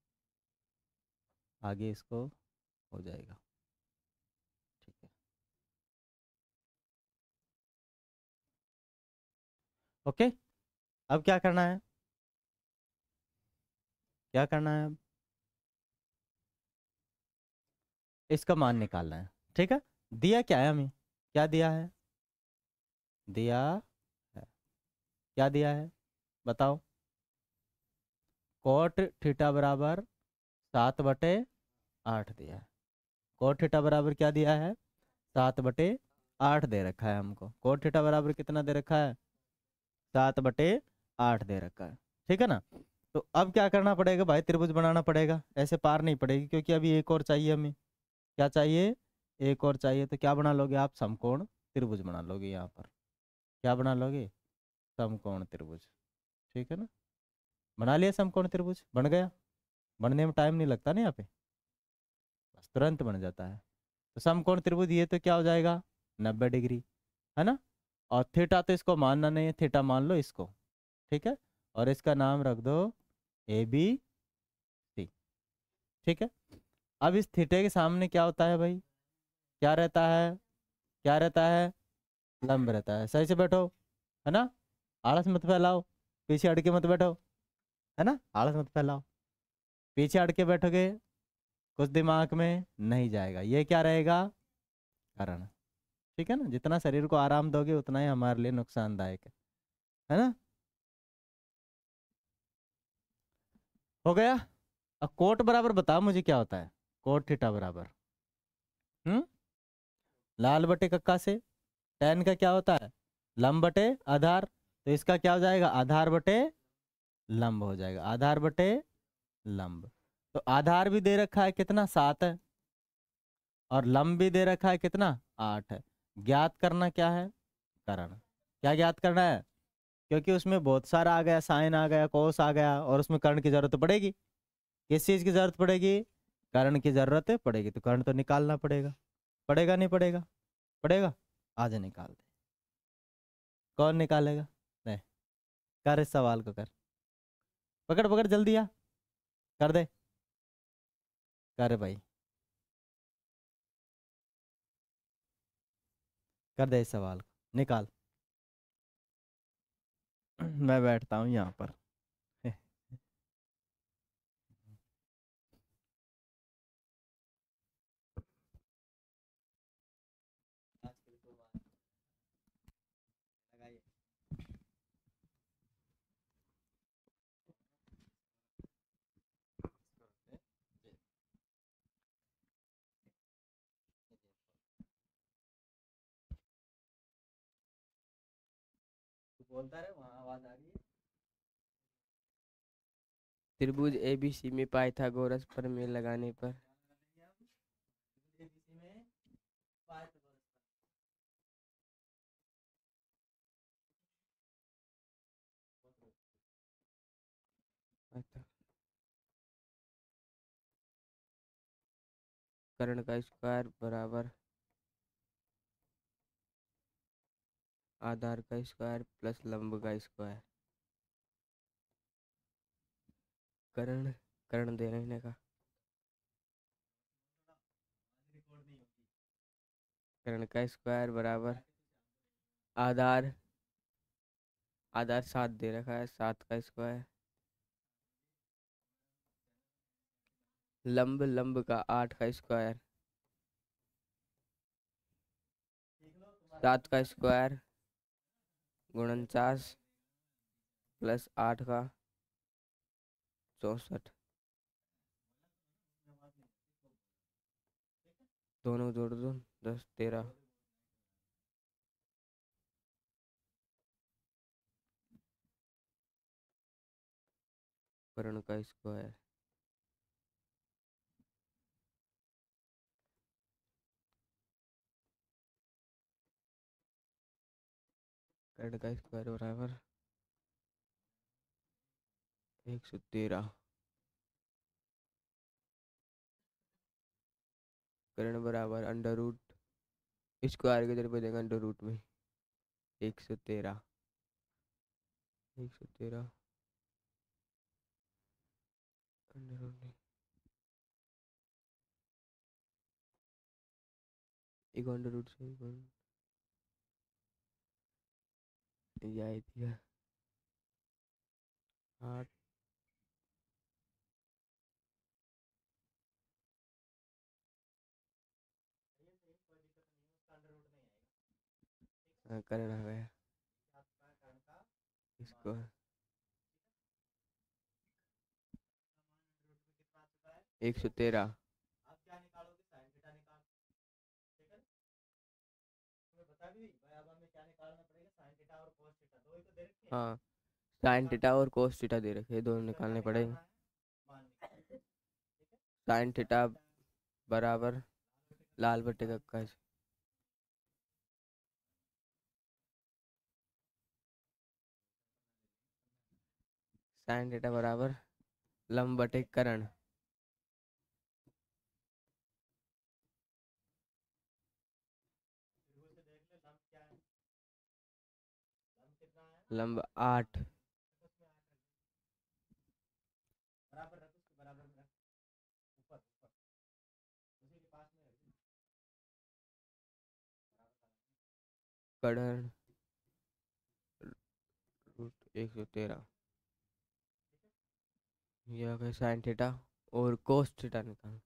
S1: आगे इसको हो जाएगा, ठीक है, ओके। अब क्या करना है, क्या करना है, अब इसका मान निकालना है, ठीक है। दिया क्या है हमें, क्या दिया है, दिया है, क्या दिया है, बताओ, कोट थीटा बराबर 7/8 दिया है, कोट थीटा बराबर क्या दिया है, 7/8 दे रखा है हमको। कोट थीटा बराबर कितना दे रखा है? 7/8 दे रखा है। ठीक है ना। तो अब क्या करना पड़ेगा भाई? त्रिभुज बनाना पड़ेगा। ऐसे पार नहीं पड़ेगी क्योंकि अभी एक और चाहिए हमें। क्या चाहिए? एक और चाहिए। तो क्या बना लोगे आप? समकोण त्रिभुज बना लोगे यहाँ पर। क्या बना लोगे? समकोण त्रिभुज। ठीक है ना। बना लिया समकोण त्रिभुज, बन गया। बनने में टाइम नहीं लगता ना यहाँ पे, बस तुरंत बन जाता है। तो समकोण त्रिभुज ये तो क्या हो जाएगा? 90 डिग्री, है ना। और थीटा तो इसको मानना नहीं है, थीटा मान लो इसको। ठीक है। और इसका नाम रख दो ABC। ठीक है। अब इस थीटे के सामने क्या होता है भाई? क्या रहता है? क्या रहता है? लंब रहता है। सही से बैठो, है ना। आलस मत फैलाओ, पीछे हट के मत बैठो, है ना। आलस मत फैलाओ, पीछे हट के बैठोगे कुछ दिमाग में नहीं जाएगा। ये क्या रहेगा? कारण। ठीक है ना। जितना शरीर को आराम दोगे उतना ही हमारे लिए नुकसानदायक है ना। हो गया। अब कोट बराबर बताओ मुझे क्या होता है? कोट थीटा बराबर हम्म लाल बटे कक्का से tan का क्या होता है? लंब बटे आधार। तो इसका क्या हो जाएगा? आधार बटे लंब हो जाएगा। आधार बटे लंब। तो आधार भी दे रखा है कितना? 7 है। और लंब भी दे रखा है कितना? 8 है। ज्ञात करना क्या है? करण। क्या ज्ञात करना है? क्योंकि उसमें बहुत सारा आ गया, साइन आ गया, कोस आ गया, और उसमें कर्ण की जरूरत पड़ेगी। किस चीज की जरूरत पड़ेगी? कर्ण की जरूरत पड़ेगी। तो कर्ण तो निकालना पड़ेगा। पड़ेगा नहीं पड़ेगा? पड़ेगा। आज निकाल दे। कौन निकालेगा? नहीं, कर इस सवाल को कर। पकड़ पकड़ जल्दी आ, कर दे। कर भाई, कर दे इस सवाल को निकाल। मैं बैठता हूँ यहाँ पर। बोलता रहे, वहाँ आवाज आ रही है।
S2: त्रिभुज ABC में पाइथागोरस प्रमेय लगाने पर पाइथा- कर्ण का स्क्वायर बराबर आधार का स्क्वायर प्लस लंब का स्क्वायर। कर्ण कर्ण दे रहने का। कर्ण का स्क्वायर बराबर आधार आधार 7 दे रखा है, 7 का स्क्वायर लंब लंब का 8 का स्क्वायर 7 का स्क्वायर गुणनचास प्लस 8 का 64। दोनों जोड़ दो 10 13। कर्ण का स्क्वायर कर्ण का स्क्वायर बराबर 113। कर्ण बराबर अंडर रूट स्क्वायर की जगह पे देगा अंडर रूट में 113। 113 अंडर रूट में एक अंडर रूट से ये आई थी 8। कर्ण आ गया इसको 113। हाँ, साइन थीटा और कोस थीटा दे रखे, दोनों निकालने पड़ेंगे। साइन थीटा बराबर लाल बटे का साइन थीटा बराबर लंब बटे कर्ण। लंब 8। कर्ण रूट 113। यह है साइन थीटा और कोस थीटा निकाल।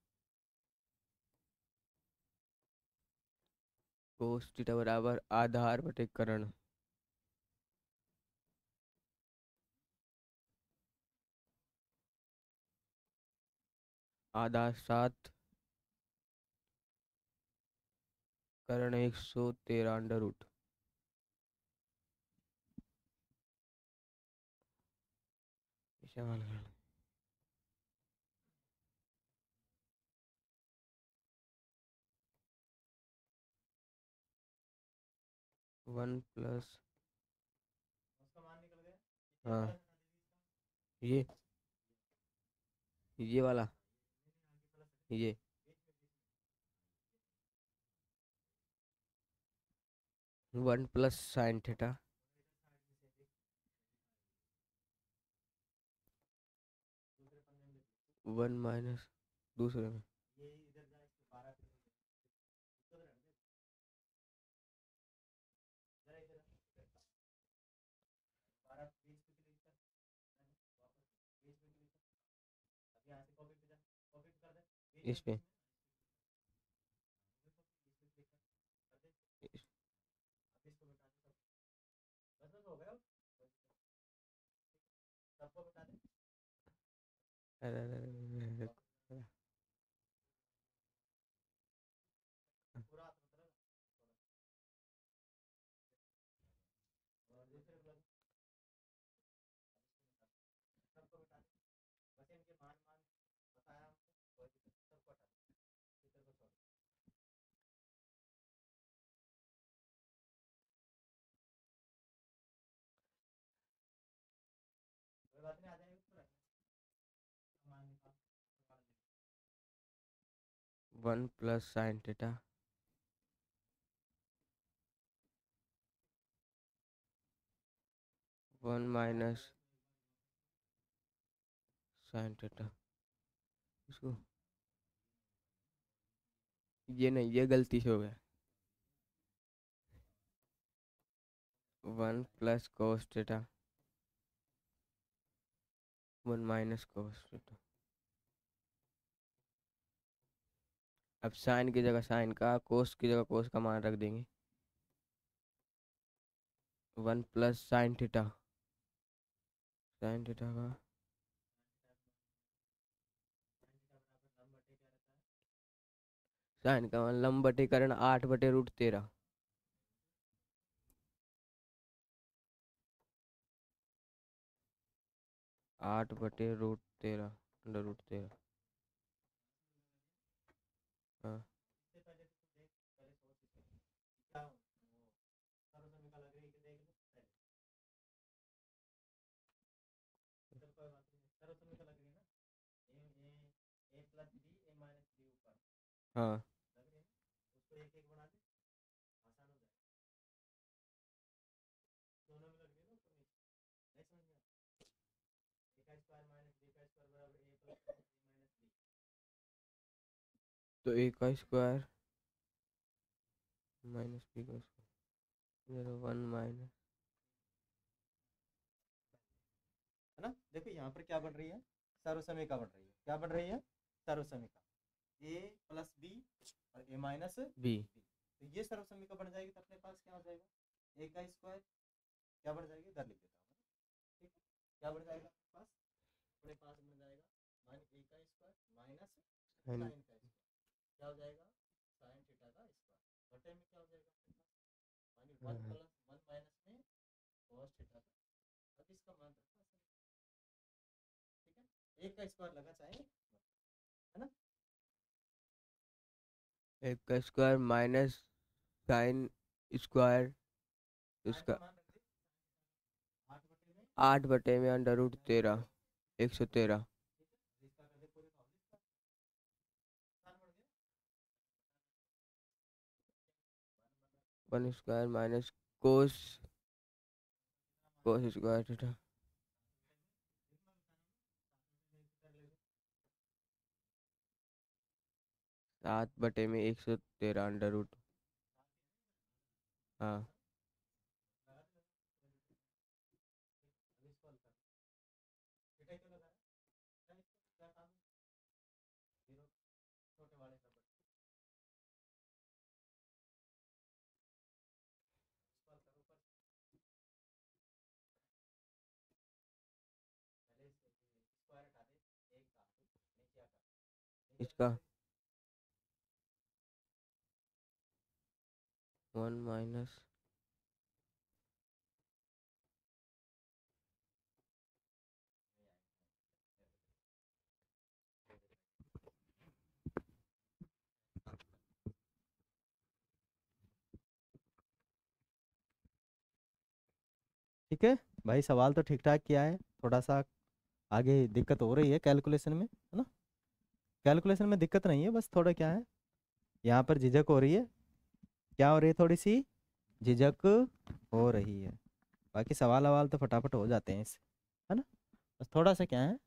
S2: कोस थीटा बराबर आधार बटे कर्ण। आधार 7, कर्ण 113 अंडर रूट। इस्तेमाल करना। 1 प्लस, हाँ, ये वाला, ये 1 प्लस साइन थीटा 1 माइनस दूसरे में इस पे इस- अरे, अरे, अरे, अरे, अरे, one plus sine theta 1 minus sine theta. इसको ये नहीं, ये गलती से हो गया। 1 plus cos theta 1 minus cos theta. अब साइन की जगह साइन का, कोस की जगह कोस का मान रख देंगे। 1 plus sine theta, sine theta का साइन का मान लंब बटे कर्ण 8 बटे रूट 13। 8 बटे रूट 13 अंडर रूट 13। हाँ, हाँ, तो ए का स्क्वायर माइनस बी का स्क्वायर 1 माइनस।
S1: है ना। देखो यहाँ पर क्या बन रही है, सर्वसमीका बन रही है। क्या बन रही है? सर्वसमीका। ए प्लस बी और ए माइनस
S2: बी।
S1: तो ये सर्वसमीका बन जाएगी। तो अपने पास क्या हो जाएगा? ए का स्क्वायर क्या बन जाएगी? इधर लिख देता हूँ। ठीक है, क्या बन जाएगा अपने पास बन जाएगा माइनस ए का स्क्वायर माइनस साइन का स्क्वायर। क्या हो जाएगा? साइन थीटा का स्क्वायर बटे में क्या हो जाएगा अपने पास माइनस 1 प्लस 1 माइनस में cos थीटा का इसका मान रखना सर, ठीक है। एक का स्क्वायर लगा चाहे, है ना।
S2: एक का स्क्वायर माइनस साइन स्क्वायर, इसका 8/में √13, 113। 1 square minus cos cos square theta, 7/113 √ हाँ। इसका 1 माइनस
S1: ठीक है भाई, सवाल तो ठीक ठाक किया है, थोड़ा सा आगे दिक्कत हो रही है कैलकुलेशन में, है ना। कैलकुलेशन में दिक्कत नहीं है, बस थोड़ा क्या है, यहाँ पर झिझक हो रही है। क्या हो रही है? थोड़ी सी झिझक हो रही है। बाकी सवाल ववाल तो फटाफट हो जाते हैं इससे, है ना। बस थोड़ा सा क्या है,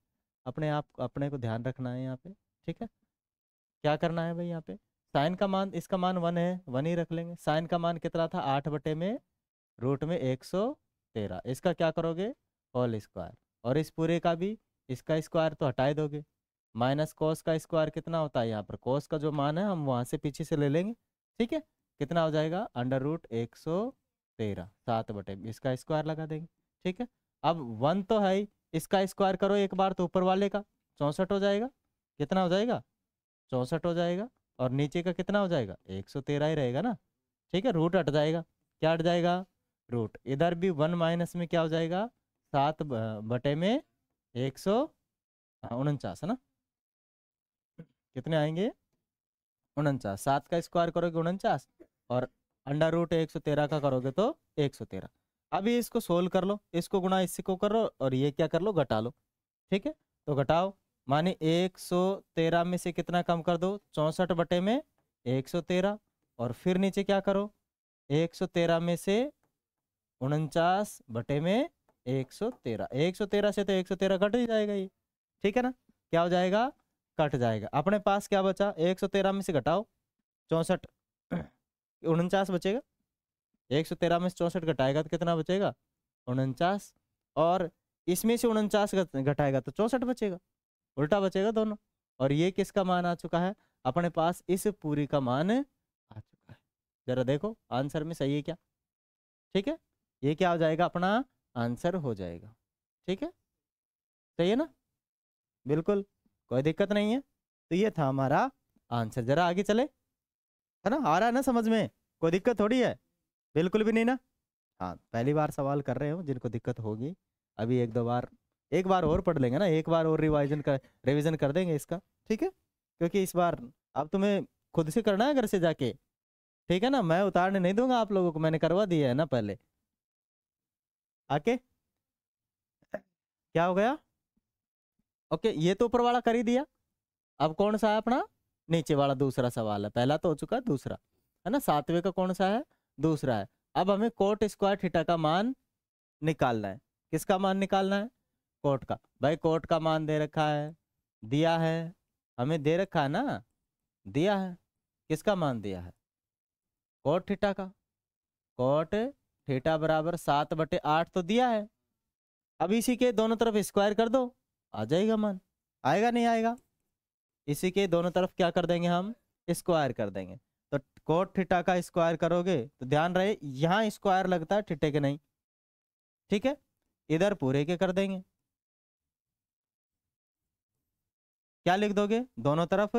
S1: अपने को ध्यान रखना है यहाँ पे, ठीक है। क्या करना है भाई यहाँ पे, साइन का मान, इसका मान 1 है, 1 ही रख लेंगे। साइन का मान कितना था? 8/में √113। इसका क्या करोगे? Whole square. और इस पूरे का भी, इसका स्क्वायर तो हटा ही दोगे। माइनस कोस का स्क्वायर कितना होता है? यहाँ पर कोस का जो मान है हम वहाँ से पीछे से ले लेंगे, ठीक है। कितना हो जाएगा? √113, 7/, इसका स्क्वायर लगा देंगे, ठीक है। अब 1 तो है ही, इसका स्क्वायर करो एक बार तो ऊपर वाले का 64 हो जाएगा। कितना हो जाएगा? 64 हो जाएगा। और नीचे का कितना हो जाएगा? 113 ही रहेगा ना, ठीक है। रूट हट जाएगा। क्या हट जाएगा? रूट। इधर भी 1 माइनस में क्या हो जाएगा? 7/149, है ना। कितने आएंगे? 49। 7 का स्क्वायर करोगे 49, और √113 का करोगे तो 113। अभी इसको सोल्व कर लो, इसको गुणा इसको करो, और ये क्या कर लो? घटा लो, ठीक है। तो घटाओ, माने 113 में से कितना कम कर दो? 64/113। और फिर नीचे क्या करो? 113 में से 49/113। 113 से तो 113 कट ही जाएगा ये, ठीक है ना। क्या हो जाएगा? कट जाएगा। अपने पास क्या बचा? 113 में से घटाओ 64, 49 बचेगा। 113 में से 64 घटाएगा तो कितना बचेगा? 49। और इसमें से 49 घटाएगा तो 64 बचेगा, उल्टा बचेगा दोनों। और ये किसका मान आ चुका है? अपने पास इस पूरी का मान आ चुका है। जरा देखो आंसर में सही है क्या, ठीक है। ये क्या हो जाएगा? अपना आंसर हो जाएगा, ठीक है। सही है ना, बिल्कुल कोई दिक्कत नहीं है। तो ये था हमारा आंसर। जरा आगे चले, है ना। आ रहा है ना समझ में? कोई दिक्कत थोड़ी है, बिल्कुल भी नहीं ना। हाँ, पहली बार सवाल कर रहे हो जिनको दिक्कत होगी, अभी एक दो बार, एक बार और पढ़ लेंगे ना, एक बार और रिवीजन कर देंगे इसका, ठीक है। क्योंकि इस बार अब तुम्हें खुद से करना है घर से जाके, ठीक है ना। मैं उतारने नहीं दूंगा आप लोगों को, मैंने करवा दिया है ना पहले आके। क्या हो गया? ओके, ये तो ऊपर वाला कर ही दिया। अब कौन सा है अपना? नीचे वाला दूसरा सवाल है। पहला तो हो चुका, दूसरा, है ना। 7वें का कौन सा है? दूसरा है। अब हमें कोट स्क्वायर थीटा का मान निकालना है। किसका मान निकालना है? कोट का। भाई कोट का मान दे रखा है, दिया है, हमें दे रखा है ना, दिया है। किसका मान दिया है? कोट थीटा का। कोट थीटा बराबर 7/8 तो दिया है। अब इसी के दोनों तरफ स्क्वायर कर दो, आ जाएगा मान। आएगा नहीं आएगा? इसी के दोनों तरफ क्या कर देंगे हम? स्क्वायर कर देंगे। तो कोट थीटा का स्क्वायर करोगे तो ध्यान रहे यहाँ स्क्वायर लगता है, थीटे के नहीं, ठीक है। इधर पूरे के कर देंगे। क्या लिख दोगे दोनों तरफ?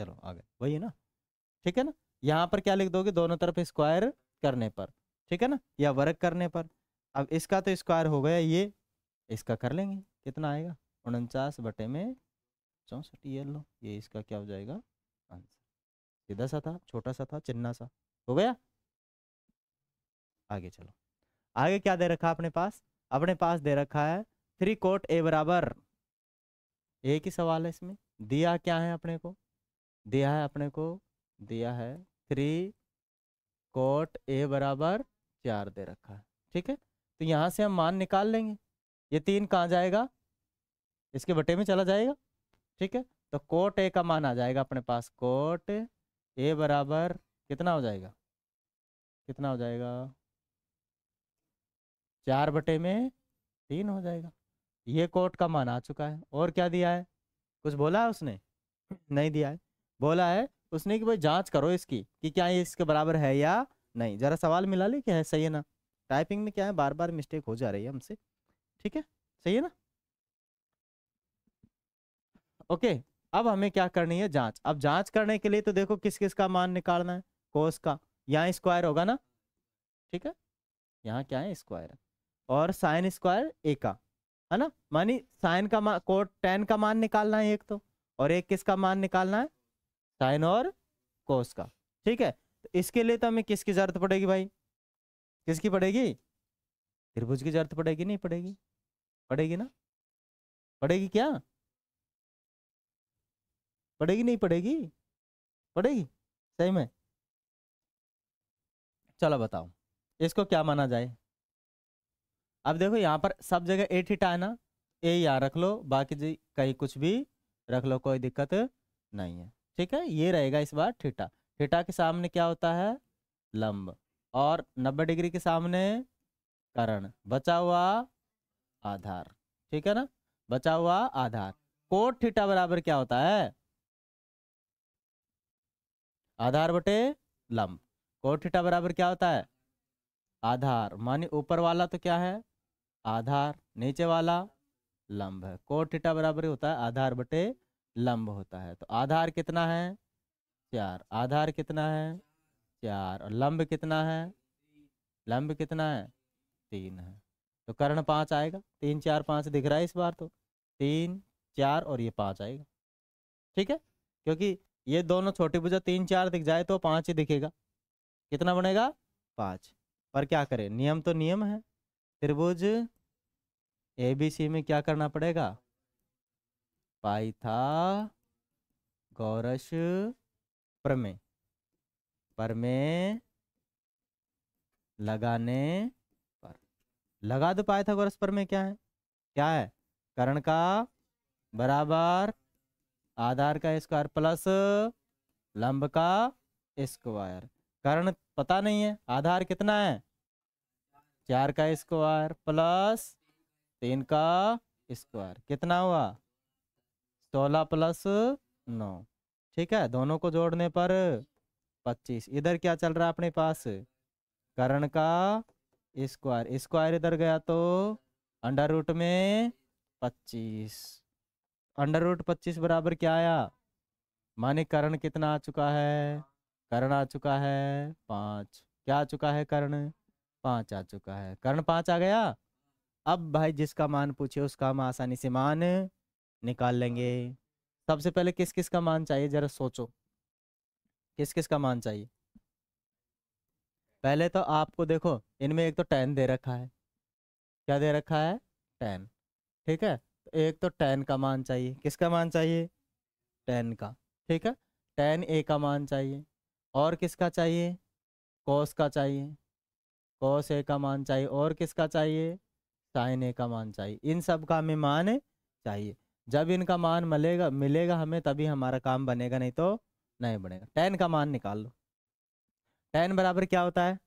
S1: चलो आगे वही है ना, ठीक है ना। यहाँ पर क्या लिख दोगे, दोनों तरफ स्क्वायर करने पर, ठीक है ना, या वर्ग करने पर। अब इसका तो स्क्वायर हो गया, ये इसका कर लेंगे, कितना आएगा 49/64, ये लो, ये इसका क्या हो जाएगा आंसर। सीधा सा था, छोटा सा था, चिन्ना सा, हो गया। आगे चलो, आगे क्या दे रखा है अपने पास दे रखा है 3 कोट ए बराबर, एक ही सवाल है इसमें, दिया क्या है अपने को, दिया है अपने को, दिया है 3 कोट ए बराबर 4 दे रखा है, ठीक है। तो यहाँ से हम मान निकाल लेंगे, ये 3 कहाँ जाएगा, इसके बटे में चला जाएगा, ठीक है। तो कोट ए का मान आ जाएगा अपने पास, कोट ए बराबर कितना हो जाएगा, कितना हो जाएगा 4/3 हो जाएगा। ये कोट का मान आ चुका है। और क्या दिया है, कुछ बोला है उसने नहीं दिया है, बोला है उसने कि भाई जांच करो इसकी कि क्या ये इसके बराबर है या नहीं, जरा सवाल मिला ले क्या है, सही है ना। टाइपिंग में क्या है, बार बार मिस्टेक हो जा रही है हमसे, ठीक है, सही है ना। ओके, अब हमें क्या करनी है, जांच। अब जांच करने के लिए तो देखो किस किस का मान निकालना है, कोस का, यहाँ स्क्वायर होगा ना, ठीक है, यहाँ क्या है स्क्वायर, और साइन स्क्वायर ए का, है ना, मानी साइन का मान, कोट टेन का मान निकालना है एक तो, और एक किसका मान निकालना है, साइन और कोस का, ठीक है। तो इसके लिए तो हमें किसकी जरूरत पड़ेगी भाई, किसकी पड़ेगी, त्रिभुज की जरूरत पड़ेगी, नहीं पड़ेगी, पड़ेगी ना, पड़ेगी क्या, पड़ेगी नहीं पड़ेगी, पड़ेगी सही में। चलो बताओ इसको क्या माना जाए। अब देखो यहाँ पर सब जगह ए थीटा है ना, ए यहाँ रख लो, बाकी जी कहीं कुछ भी रख लो, कोई दिक्कत नहीं है, ठीक है। ये रहेगा इस बार थीटा, थीटा के सामने क्या होता है लंब, और 90 डिग्री के सामने कर्ण, बचा हुआ आधार, ठीक है ना, बचा हुआ आधार। कोट थीटा बराबर क्या होता है, आधार बटे लंब। कोट थीटा बराबर क्या होता है, आधार, मानी ऊपर वाला तो क्या है आधार, नीचे वाला लंब है। कोट थीटा बराबर होता है आधार बटे लंब होता है। तो आधार कितना है 4, आधार कितना है 4, और लंब कितना है, लंब कितना है 3 है। तो कर्ण 5 आएगा, 3 4 5 दिख रहा है इस बार, तो 3 4 और ये 5 आएगा, ठीक है। क्योंकि ये दोनों छोटी भुजा 3 4 दिख जाए तो 5 ही दिखेगा, कितना बनेगा 5। पर क्या करें, नियम तो नियम है, त्रिभुज ABC में क्या करना पड़ेगा, पाइथागोरस प्रमेय, प्रमेय लगाने पर, लगा दो पाइथागोरस प्रमेय, क्या है, क्या है, कर्ण का बराबर आधार का स्क्वायर प्लस लंब का स्क्वायर। कर्ण पता नहीं है, आधार कितना है 4 का स्क्वायर प्लस 3 का स्क्वायर, कितना हुआ 16 प्लस 9, ठीक है। दोनों को जोड़ने पर 25। इधर क्या चल रहा है अपने पास, कर्ण का स्क्वायर, स्क्वायर इधर गया तो अंडर रूट में 25, अंडर रूट 25 बराबर क्या आया, माने कर्ण कितना आ चुका है, कर्ण आ चुका है 5, क्या आ चुका है कर्ण 5 आ चुका है, कर्ण 5 आ गया। अब भाई जिसका मान पूछे उसका हम आसानी से मान निकाल लेंगे। सबसे पहले किस किस का मान चाहिए, जरा सोचो किस किस का मान चाहिए। पहले तो आपको देखो इनमें एक तो tan दे रखा है, क्या दे रखा है tan, ठीक है। तो एक तो tan का मान चाहिए, किसका मान चाहिए tan का, ठीक है, tan A का मान चाहिए। और किसका चाहिए cos का चाहिए, cos A का मान चाहिए। और किसका चाहिए sin A का मान चाहिए। इन सब का हमें मान चाहिए, जब इनका मान मिलेगा मिलेगा हमें तभी हमारा काम बनेगा, नहीं तो नहीं बनेगा। tan का मान निकाल लो, tan बराबर क्या होता है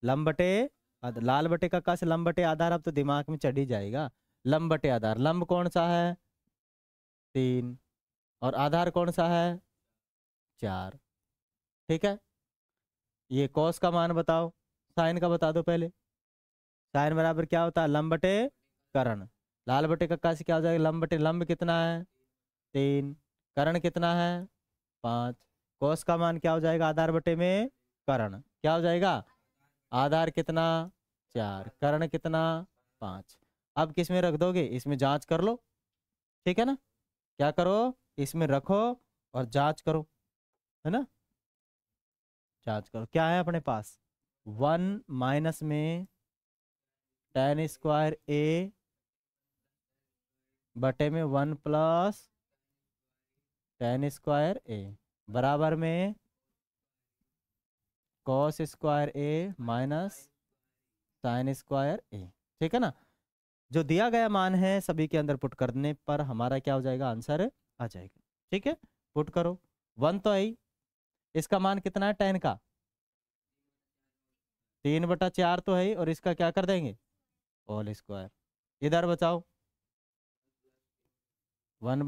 S1: लंब बटे लाल बटे का से लंब बटे आधार, अब तो दिमाग में चढ़ ही जाएगा। लंब बटे आधार, लंब कौन सा है 3, और आधार कौन सा है 4, ठीक है। ये कॉस का मान बताओ, साइन का बता दो पहले। साइन बराबर क्या होता है लंब बटे कर्ण, लाल बटे का से क्या हो जाएगा लंब बटे लंब कितना है 3, कर्ण कितना है 5। कॉस का मान क्या हो जाएगा आधार बटे में कर्ण, क्या हो जाएगा आधार कितना 4, कर्ण कितना 5। अब किस में रख दोगे, इसमें जांच कर लो, ठीक है ना, क्या करो इसमें रखो और जांच करो, है ना, जांच करो क्या है अपने पास 1 माइनस में tan स्क्वायर ए बटे में 1 प्लस tan स्क्वायर ए बराबर में कॉस स्क्वायर ए माइनस साइन स्क्वायर ए, ठीक है ना। जो दिया गया मान है सभी के अंदर पुट करने पर हमारा क्या हो जाएगा आंसर आ जाएगा, ठीक है। पुट करो 1 तो आई, इसका मान कितना है tan का 3/4 तो है और इसका क्या कर देंगे होल स्क्वायर, इधर बचाओ 1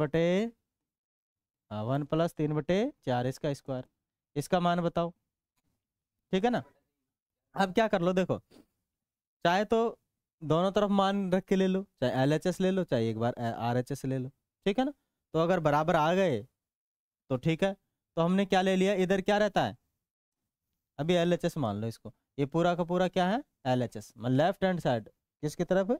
S1: प्लस 3/4 इसका स्क्वायर, इसका मान बताओ, ठीक है ना। अब क्या कर लो देखो, चाहे तो दोनों तरफ मान रख के ले लो, चाहे LHS ले लो चाहे एक बार RHS ले लो, ठीक है ना। तो अगर बराबर आ गए तो ठीक है, तो हमने क्या ले लिया, इधर क्या रहता है अभी LHS मान लो इसको, ये पूरा का पूरा क्या है LHS, मतलब लेफ्ट हैंड साइड, किसकी तरफ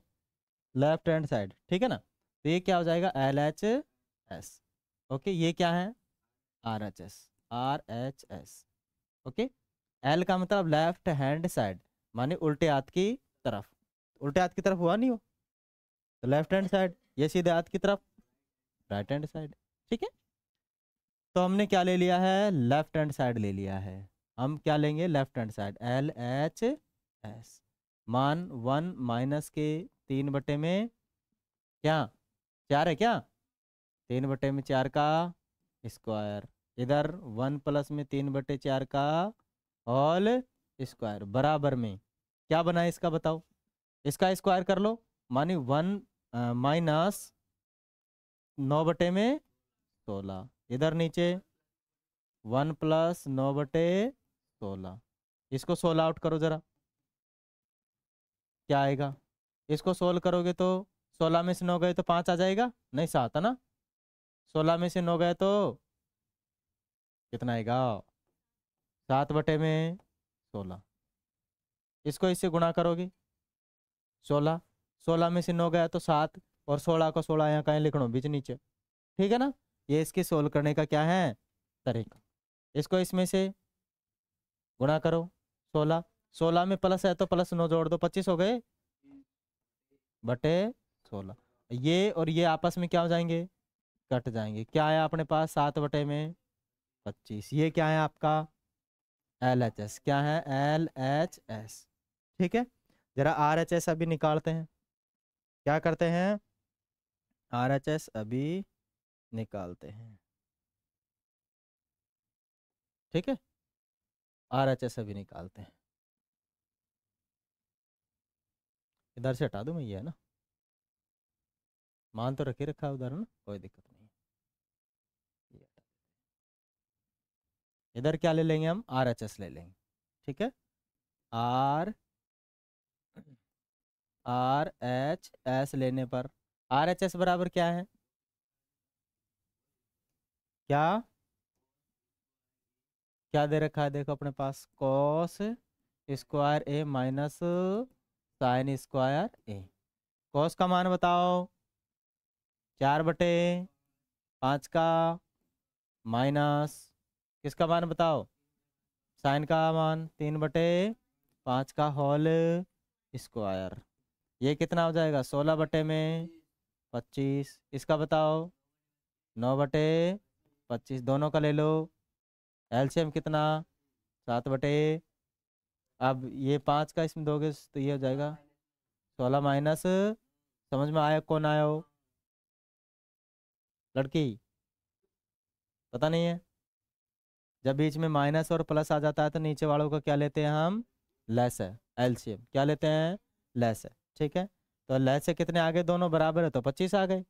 S1: लेफ्ट हैंड साइड, ठीक है ना। तो ये क्या हो जाएगा LHS, ओके, ये क्या है RHS, ओके। L का मतलब लेफ्ट हैंड साइड, माने उल्टे हाथ की तरफ, उल्टे हाथ की तरफ हुआ नहीं हो तो लेफ्ट हैंड साइड, ये सीधे हाथ की तरफ राइट हैंड साइड, ठीक है। तो हमने क्या ले लिया है लेफ्ट हैंड साइड ले लिया है, हम क्या लेंगे लेफ्ट हैंड साइड LHS, मान 1 माइनस के 3 बटे में क्या 4 है क्या 3 बटे में 4 का स्क्वायर, इधर 1 प्लस में 3/4 का होल स्क्वायर बराबर में क्या बना है इसका बताओ, इसका स्क्वायर कर लो, मानी 1 माइनस 9/16, इधर नीचे 1 प्लस 9/16, इसको 16 आउट करो जरा, क्या आएगा, इसको सोल्व करोगे तो 16 में से 9 गए तो 5 आ जाएगा, नहीं 7 है ना, 16 में से 9 गए तो कितना आएगा 7/16, इसको इससे गुणा करोगे 16, 16 में से 9 गया तो 7 और 16 को 16 यहाँ कहीं लिख लो बीच नीचे, ठीक है ना। ये इसके सोल्व करने का क्या है तरीका, इसको इसमें से गुणा करो 16, 16 में प्लस है तो प्लस 9 जोड़ दो 25 हो गए बटे 16, ये और ये आपस में क्या हो जाएंगे कट जाएंगे, क्या है अपने पास 7/25, ये क्या है आपका LHS, क्या है LHS, ठीक है। जरा RHS अभी निकालते हैं, क्या करते हैं RHS अभी निकालते हैं, ठीक है, RHS अभी निकालते हैं, इधर से हटा दूं मैं, ये है ना मान तो रखे रखा है उधर ना, कोई दिक्कत नहीं है, ये हटा। इधर क्या ले लेंगे हम RHS ले लेंगे, ठीक है, RHS लेने पर RHS बराबर क्या है, क्या क्या दे रखा है देखो अपने पास कॉस स्क्वायर ए माइनस साइन स्क्वायर ए, कॉस का मान बताओ 4/5 का माइनस किसका मान बताओ साइन का मान 3/5 का होल स्क्वायर, ये कितना हो जाएगा 16/25, इसका बताओ 9/25, दोनों का ले लो एलसीएम कितना 7/, अब ये 5 का इसमें दोगे तो ये हो जाएगा 16 माइनस, समझ में आया कौन आया हो लड़की, पता नहीं है, जब बीच में माइनस और प्लस आ जाता है तो नीचे वालों को क्या लेते हैं हम लेस है, एलसीएम क्या लेते हैं लेस है, ठीक है। तो लेस से कितने आ गए दोनों बराबर है तो 25 आ गए,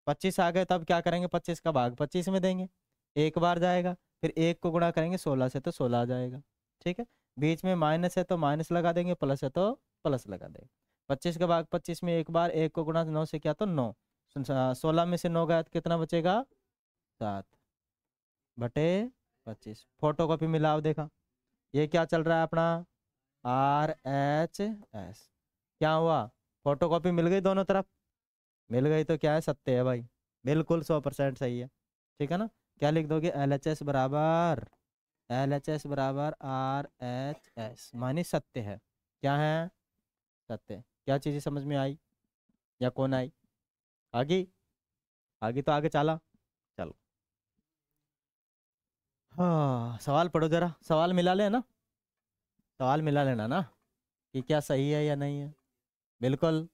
S1: 25 आ गए तब क्या करेंगे 25 का भाग 25 में देंगे, एक बार जाएगा, फिर एक को गुणा करेंगे 16 से तो 16 आ जाएगा, ठीक है। बीच में माइनस है तो माइनस लगा देंगे, प्लस है तो प्लस लगा देंगे, 25 का भाग 25 में एक बार, एक को गुणा 9 से किया तो 9, 16 में से 9 गया तो कितना बचेगा 7, बटे 25। फोटोकॉपी मिलाओ, देखा ये क्या चल रहा है अपना, RHS। क्या हुआ, फोटोकॉपी मिल गई दोनों तरफ, मिल गई तो क्या है, सत्य है भाई, बिल्कुल 100% सही है। ठीक है ना, क्या लिख दोगे, LHS बराबर RHS मानी सत्य है। क्या है, सत्य। क्या चीज़ समझ में आई या कौन आई, आगे आगे तो आगे चला, चलो। हाँ सवाल पढ़ो जरा, सवाल मिला लेना, सवाल मिला लेना ना कि क्या सही है या नहीं है। बिल्कुल।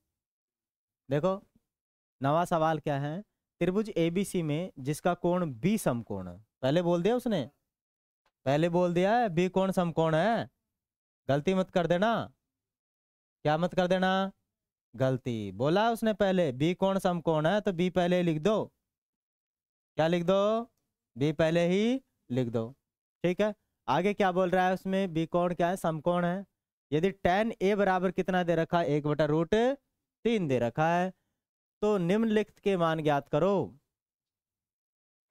S1: देखो नवा सवाल क्या है, त्रिभुज ABC में जिसका कोण B समकोण है, पहले बोल दिया उसने, पहले बोल दिया है B कोण समकोण है, गलती मत कर देना, क्या मत कर देना, गलती बोला है उसने, पहले B कोण समकोण है तो B पहले लिख दो, क्या लिख दो, B पहले ही लिख दो। ठीक है, आगे क्या बोल रहा है उसमें, B कोण क्या है, समकोण है। यदि tan A बराबर कितना दे रखा है, 1/√3 दे रखा है, तो निम्नलिखित के मान ज्ञात करो,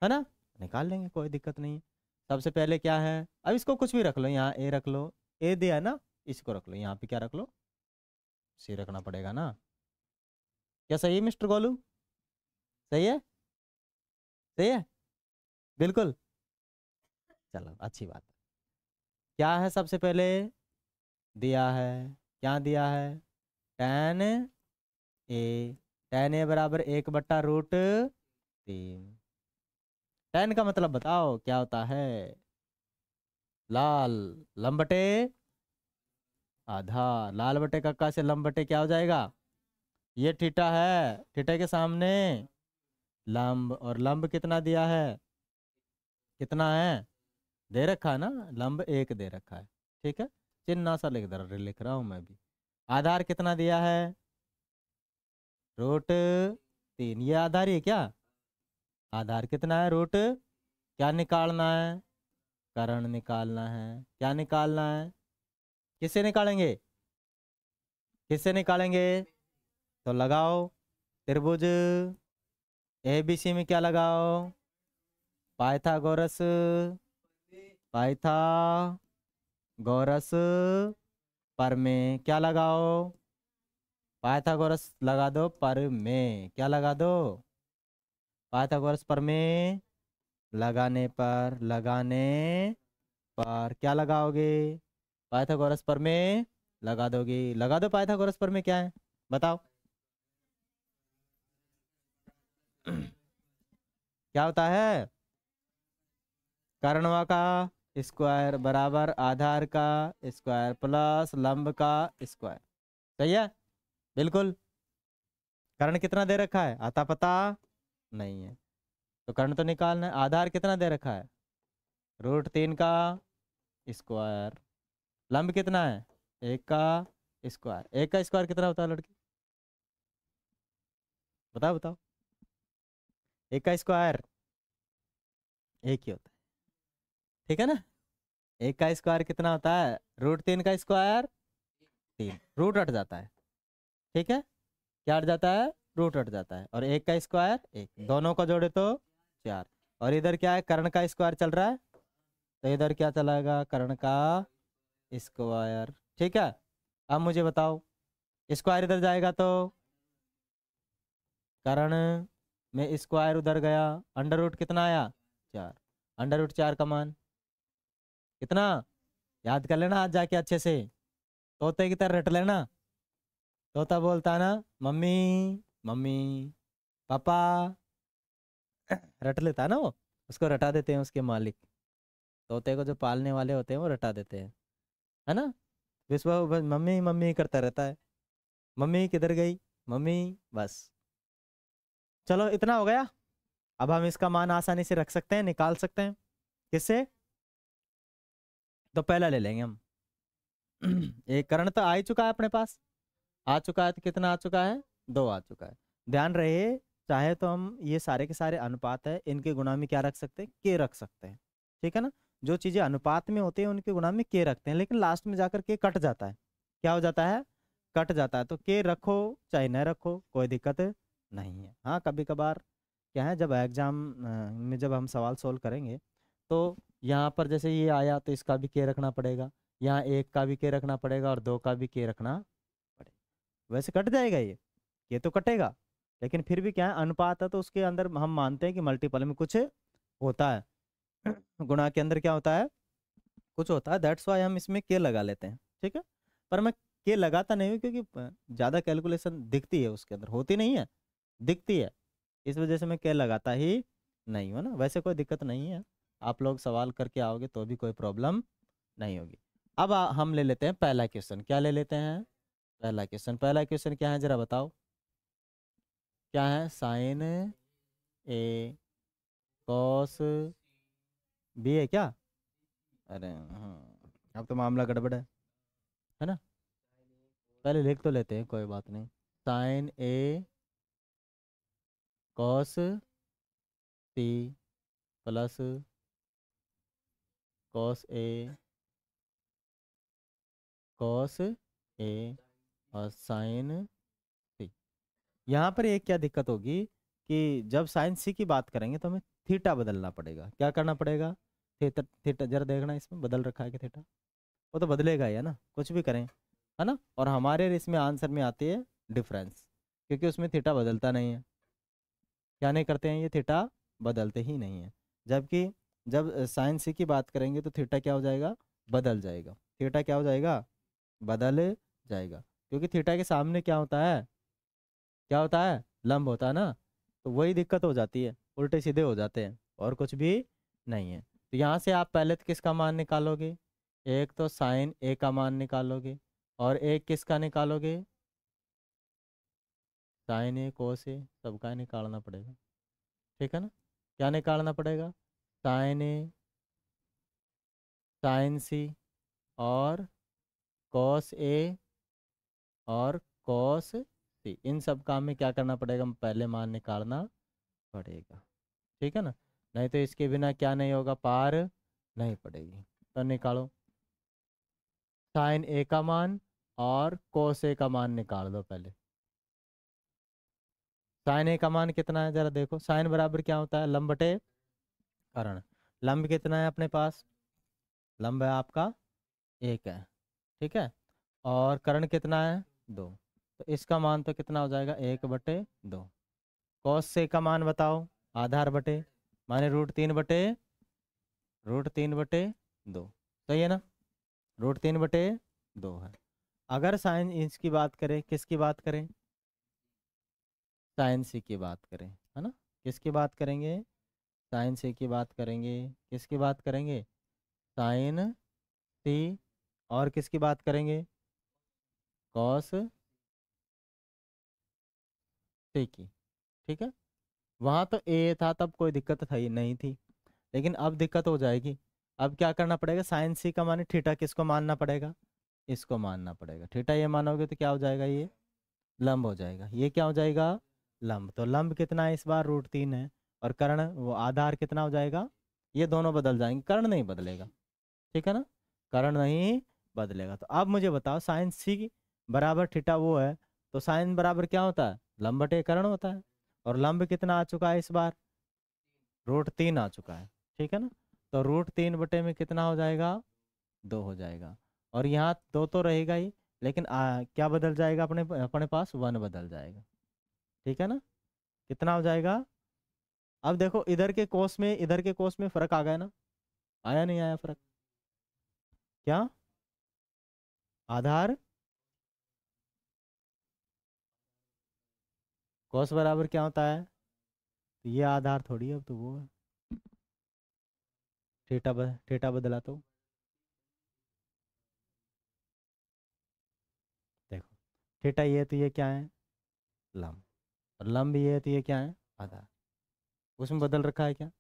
S1: है ना, निकाल लेंगे कोई दिक्कत नहीं है। सबसे पहले क्या है, अब इसको कुछ भी रख लो, यहाँ A रख लो, A दिया है ना, इसको रख लो, यहाँ पे क्या रख लो, C रखना पड़ेगा ना। क्या सही है मिस्टर गोलू, सही है, सही है, बिल्कुल, चलो अच्छी बात है। क्या है सबसे पहले, दिया है, क्या दिया है, tan A, tan A बराबर 1/√3। tan का मतलब बताओ क्या होता है, लाल, लंबटे आधा, लाल बटे कक्का से लंब बटे क्या हो जाएगा, ये थीटा है, थीटा के सामने लंब, और लंब कितना दिया है, कितना है, दे रखा है ना, लंब 1 दे रखा है। ठीक है, चिन्ह सा लिख रहा हूं मैं भी। आधार कितना दिया है, √3, ये आधार ही है क्या, आधार कितना है, क्या निकालना है, कर्ण निकालना है, क्या निकालना है, किससे निकालेंगे, किससे निकालेंगे, तो लगाओ, त्रिभुज ABC में क्या लगाओ, पाइथागोरस, पाइथागोरस प्रमेय, क्या लगाओ, पाइथागोरस लगा दो, प्रमेय क्या लगा दो, पाइथागोरस प्रमेय लगाने पर क्या लगाओगे, पाइथागोरस प्रमेय लगा दोगे, लगा दो, पाइथागोरस प्रमेय क्या है बताओ। क्या होता है, कर्णवा का स्क्वायर बराबर आधार का स्क्वायर प्लस लंब का स्क्वायर, सही है, बिल्कुल। कर्ण कितना दे रखा है, आता पता नहीं है, तो कर्ण तो निकालना है। आधार कितना दे रखा है, √3 का स्क्वायर, लंब कितना है, 1 का स्क्वायर, 1 का स्क्वायर कितना होता है लड़की, बताओ बताओ, 1 का स्क्वायर 1 ही होता है, ठीक है ना, 1 का स्क्वायर कितना होता है, √3 का स्क्वायर 3, रूट हट जाता है, ठीक है, क्या हट जाता है, रूट हट जाता है, और 1 का स्क्वायर 1, दोनों को जोड़े तो 4, और इधर क्या है, कर्ण का स्क्वायर चल रहा है, तो इधर क्या चलाएगा, कर्ण का स्क्वायर, ठीक है। अब मुझे बताओ, स्क्वायर इधर जाएगा तो कर्ण में स्क्वायर उधर गया, अंडर रूट कितना आया, 4, अंडर रूट 4 का मान कितना, याद कर लेना आज जाके अच्छे से, तोते की तरह रट लेना, तोता बोलता है ना मम्मी मम्मी पापा, रट लेता है ना वो, उसको रटा देते हैं उसके मालिक, तोते को जो पालने वाले होते हैं वो रटा देते हैं, है ना, विश्व बस मम्मी मम्मी करता रहता है, मम्मी किधर गई, मम्मी, बस। चलो इतना हो गया, अब हम इसका मान आसानी से रख सकते हैं, निकाल सकते हैं, किससे, तो पहला ले लेंगे हम। एक कर्ण तो आ ही चुका है अपने पास, आ चुका है, तो कितना आ चुका है, 2 आ चुका है। ध्यान रहे, चाहे तो हम ये सारे के सारे अनुपात है, इनके गुणा में क्या रख सकते हैं, के रख सकते हैं, ठीक है ना, जो चीजें अनुपात में होती है उनके गुणा में के रखते हैं, लेकिन लास्ट में जाकर के कट जाता है, क्या हो जाता है, कट जाता है, तो के रखो चाहे न रखो कोई दिक्कत नहीं है। हाँ कभी कभार क्या है, जब एग्जाम में जब हम सवाल सोल्व करेंगे तो यहाँ पर जैसे ये आया तो इसका भी के रखना पड़ेगा, यहाँ 1 का भी के रखना पड़ेगा और 2 का भी के रखना पड़ेगा। वैसे कट जाएगा ये तो कटेगा, लेकिन फिर भी क्या है, अनुपात है तो उसके अंदर हम मानते हैं कि मल्टीपल में कुछ होता है। गुणा के अंदर क्या होता है, कुछ होता है, दैट्स वाई हम इसमें के लगा लेते हैं, ठीक है। पर मैं के लगाता नहीं हूँ क्योंकि ज़्यादा कैलकुलेशन दिखती है उसके अंदर, होती नहीं है, दिखती है, इस वजह से मैं के लगाता ही नहीं हूँ ना। वैसे कोई दिक्कत नहीं है, आप लोग सवाल करके आओगे तो भी कोई प्रॉब्लम नहीं होगी। अब हम ले लेते हैं पहला क्वेश्चन। क्या ले लेते हैं, पहला क्वेश्चन। पहला क्वेश्चन क्या है जरा बताओ, क्या है, साइन ए कॉस बी है क्या? अरे हाँ, अब तो मामला गड़बड़ है ना। पहले लिख तो लेते हैं, कोई बात नहीं। Sign A cos C plus cos A cos A और साइन सी। यहाँ पर एक क्या दिक्कत होगी कि जब साइन सी की बात करेंगे तो हमें थीटा बदलना पड़ेगा। क्या करना पड़ेगा, थीटा, थीटा जरा देखना इसमें बदल रखा है कि थीटा, वो तो बदलेगा ही है ना, कुछ भी करें, है ना। और हमारे इसमें आंसर में आती है डिफरेंस, क्योंकि उसमें थीटा बदलता नहीं है। क्या नहीं करते हैं, ये थीटा बदलते ही नहीं है। जबकि जब साइन सी की बात करेंगे तो थीटा क्या हो जाएगा, बदल जाएगा। थीटा क्या हो जाएगा, बदल जाएगा, क्योंकि थीटा के सामने क्या होता है, क्या होता है, लंब होता है ना। तो वही दिक्कत हो जाती है, उल्टे सीधे हो जाते हैं और कुछ भी नहीं है। तो यहाँ से आप पहले तो किसका मान निकालोगे, एक तो साइन ए का मान निकालोगे और एक किसका निकालोगे, साइन ए कोस ए, सबका निकालना पड़ेगा, ठीक है ना। क्या निकालना पड़ेगा, साइन ए, साइन सी और कॉस ए और कॉस सी, इन सब काम में क्या करना पड़ेगा, पहले मान निकालना पड़ेगा, ठीक है ना। नहीं तो इसके बिना क्या नहीं होगा, पार नहीं पड़ेगी। तो निकालो साइन ए का मान और कोस ए का मान निकाल दो पहले। साइन ए का मान कितना है जरा देखो, साइन बराबर क्या होता है, लंब बटे कर्ण। लंब कितना है अपने पास, लंब है आपका 1 है, ठीक है, और कर्ण कितना है 2। तो इसका मान तो कितना हो जाएगा, 1/2। कॉस से का मान बताओ, आधार बटे माने √3/2, सही है ना, √3/2 है। अगर साइन इंच की बात करें, किसकी बात करें, साइन सी की बात करें, है ना, किसकी बात करेंगे, साइन सी की बात करेंगे, किसकी बात करेंगे, साइन सी, और किसकी बात करेंगे, कॉस सी की, ठीक है। वहाँ तो ए था तब कोई दिक्कत था ही नहीं थी, लेकिन अब दिक्कत हो जाएगी। अब क्या करना पड़ेगा, साइन सी का माने थीटा किसको मानना पड़ेगा, इसको मानना पड़ेगा। थीटा ये मानोगे तो क्या हो जाएगा, ये लंब हो जाएगा। ये क्या हो जाएगा, लंब। तो लंब कितना है इस बार, √3 है, और कर्ण वो आधार कितना हो जाएगा, ये दोनों बदल जाएंगे, कर्ण नहीं बदलेगा, ठीक है ना, कर्ण नहीं बदलेगा। तो अब मुझे बताओ, साइन सी बराबर थीटा वो है, तो साइन बराबर क्या होता है, लंब बटे कर्ण होता है। और लंब कितना आ चुका है इस बार, √3 आ चुका है, ठीक है ना। तो √3 में कितना हो जाएगा, 2 हो जाएगा। और यहाँ 2 तो रहेगा ही, लेकिन क्या बदल जाएगा, अपने अपने पास 1 बदल जाएगा, ठीक है ना। कितना हो जाएगा, अब देखो इधर के कोस में इधर के कोस में फर्क आ गया ना, आया नहीं आया फर्क, क्या, आधार कोस बराबर क्या होता है, तो ये आधार थोड़ी है, अब तो वो है, थीटा बदला तो देखो, थीटा ये है तो ये क्या है, लंब, और लंब ये है तो ये क्या है, आधार। उसमें बदल रखा है क्या,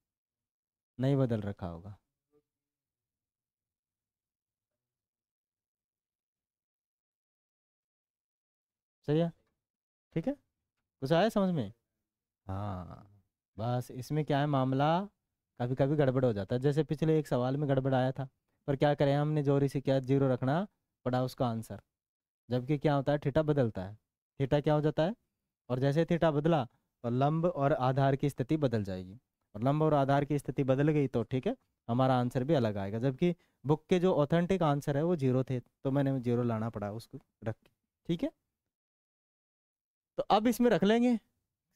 S1: नहीं बदल रखा होगा, सही है, ठीक है, कुछ आया समझ में। हाँ, बस इसमें क्या है मामला, कभी कभी गड़बड़ हो जाता है, जैसे पिछले एक सवाल में गड़बड़ आया था, पर क्या करें हमने, जोरी से क्या 0 रखना पड़ा उसका आंसर। जबकि क्या होता है, थीटा बदलता है, थीटा क्या हो जाता है, और जैसे थीटा बदला तो लंब और आधार की स्थिति बदल जाएगी, और लंब और आधार की स्थिति बदल गई तो ठीक है, हमारा आंसर भी अलग आएगा, जबकि बुक के जो ऑथेंटिक आंसर है वो 0 थे, तो मैंने 0 लाना पड़ा उसको रख के। ठीक है, तो अब इसमें रख लेंगे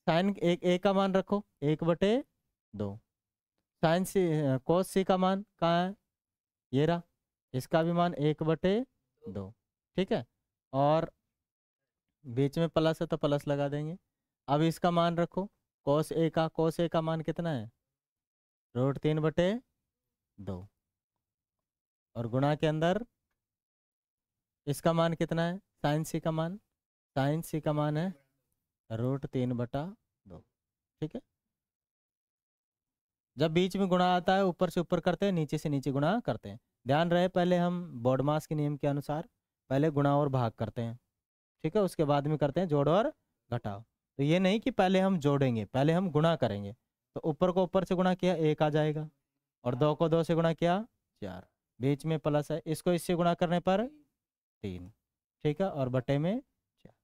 S1: साइन एक ए का मान रखो 1/2, साइन सी कोस सी का मान कहाँ है, ये रहा, इसका भी मान 1/2। ठीक है, और बीच में प्लस है तो प्लस लगा देंगे। अब इसका मान रखो कोस ए का मान कितना है, √3/2, और गुणा के अंदर इसका मान कितना है, साइन सी का मान है √3/2। ठीक है, जब बीच में गुणा आता है ऊपर से ऊपर करते हैं, नीचे से नीचे गुणा करते हैं। ध्यान रहे पहले हम बॉडमास के नियम के अनुसार पहले गुणा और भाग करते हैं, ठीक है, उसके बाद में करते हैं जोड़ और घटाव। तो ये नहीं कि पहले हम जोड़ेंगे, पहले हम गुणा करेंगे। तो ऊपर को ऊपर से गुणा किया 1 आ जाएगा, और 2 को 2 से गुणा किया 4, बीच में प्लस है, इसको इससे गुणा करने पर 3। ठीक है, और बटे में 4।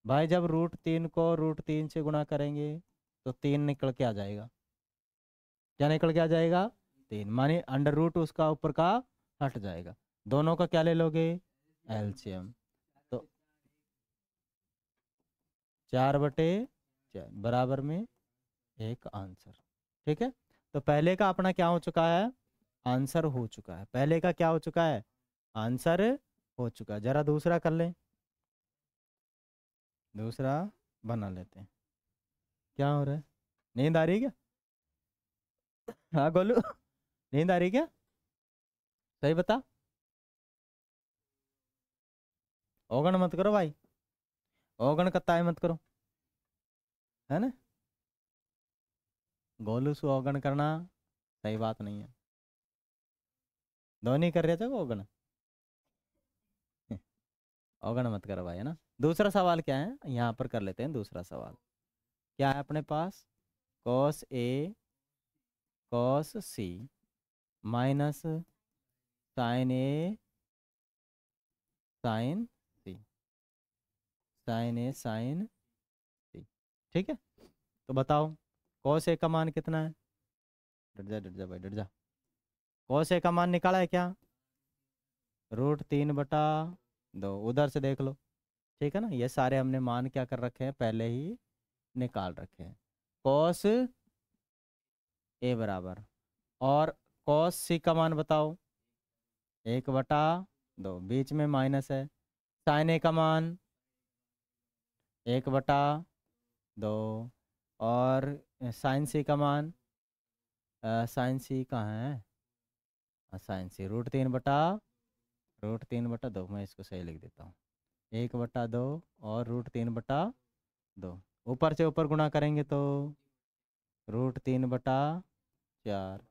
S1: भाई जब √3 को √3 से गुणा करेंगे तो 3 निकल के आ जाएगा। क्या निकल के आ जाएगा, 3, माने अंडर रूट उसका ऊपर का हट जाएगा। दोनों का क्या ले लोगे, एलसीएम, तो 4/4 बराबर में 1 आंसर। ठीक है, तो पहले का अपना क्या हो चुका है, आंसर हो चुका है। पहले का क्या हो चुका है, आंसर हो चुका है। जरा दूसरा कर लें, दूसरा बना लेते हैं। क्या हो रहा है, नींद आ रही है क्या? हाँ गोलू, नींद आ रही है क्या, सही बता। ओगन मत करो भाई, ओगन कत्ताए मत करो, है ना। गोलू से ओगन करना सही बात नहीं है। धोनी कर रहे थे वो ओगन, ओगन मत करो भाई, है ना। दूसरा सवाल क्या है, यहाँ पर कर लेते हैं दूसरा सवाल। क्या है अपने पास, cos A cos C minus sin A sin C, sin A sin C। ठीक है, तो बताओ cos A का मान कितना है, डट जा भाई डट जा। cos A का मान निकाला है क्या, √3/2, उधर से देख लो। ठीक है ना, ये सारे हमने मान क्या कर रखे हैं, पहले ही निकाल रखे हैं। cos A बराबर, और cos C का मान बताओ, 1/2, बीच में माइनस है। sin A का मान 1/2, और sin C का मान, sin C कहाँ है, sin C √3/2, मैं इसको सही लिख देता हूँ, 1/2 और √3/2, ऊपर से ऊपर गुणा करेंगे तो √3/4,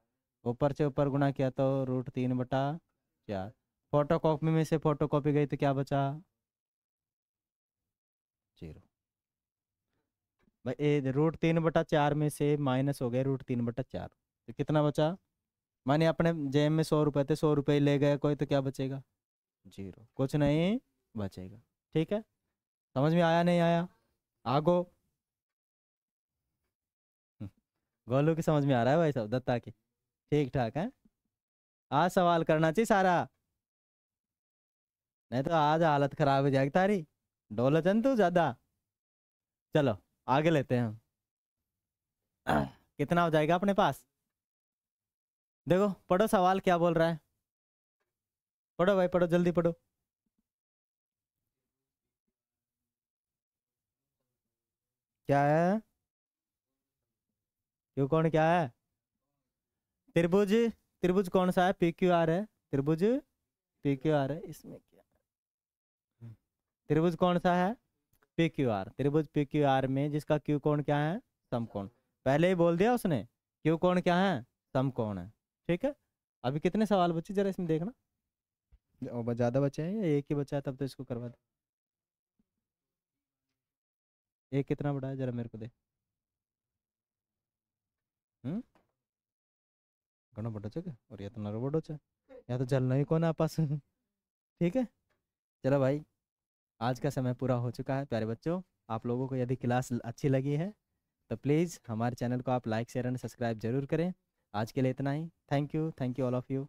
S1: ऊपर से ऊपर गुणा किया तो √3/4। फोटोकॉपी में से फोटोकॉपी गई तो क्या बचा, 0। भाई √3/4 में से माइनस हो गया √3/4, तो कितना बचा, माने अपने जेब में 100 रुपए थे, 100 रुपए ले गए कोई, तो क्या बचेगा, 0, कुछ नहीं बचेगा। ठीक है, समझ में आया नहीं आया, आगो। गोलू की समझ में आ रहा है भाई साहब, दत्ता की ठीक ठाक है। आज सवाल करना चाहिए सारा, नहीं तो आज हालत खराब हो जाएगी तारी, डोला चंद तू ज्यादा। चलो आगे लेते हैं हम। कितना हो जाएगा अपने पास, देखो पढ़ो सवाल क्या बोल रहा है, पढ़ो भाई पढ़ो, जल्दी पढ़ो। क्या है, क्यों कौन क्या है, त्रिभुज, त्रिभुज कौन सा है, PQR है, त्रिभुज PQR है, इसमें क्या, त्रिभुज कौन सा है, PQR, त्रिभुज PQR में जिसका क्यू कोण क्या है, समकोण। पहले ही बोल दिया उसने, क्यू कोण क्या है, समकोण है। ठीक है, अभी कितने सवाल बचे जरा इसमें देखना, ज्यादा बचे हैं या एक ही बचा है, तब तो इसको करवा दे। एक कितना बड़ा है जरा मेरे को दे, घणो बड़ो छे और ये तो नरो बड़ो छे, या तो चलना ही कोना आपस। ठीक है, चलो भाई, आज का समय पूरा हो चुका है प्यारे बच्चों। आप लोगों को यदि क्लास अच्छी लगी है तो प्लीज़ हमारे चैनल को आप लाइक शेयर एंड सब्सक्राइब जरूर करें। आज के लिए इतना ही। Thank you all of you.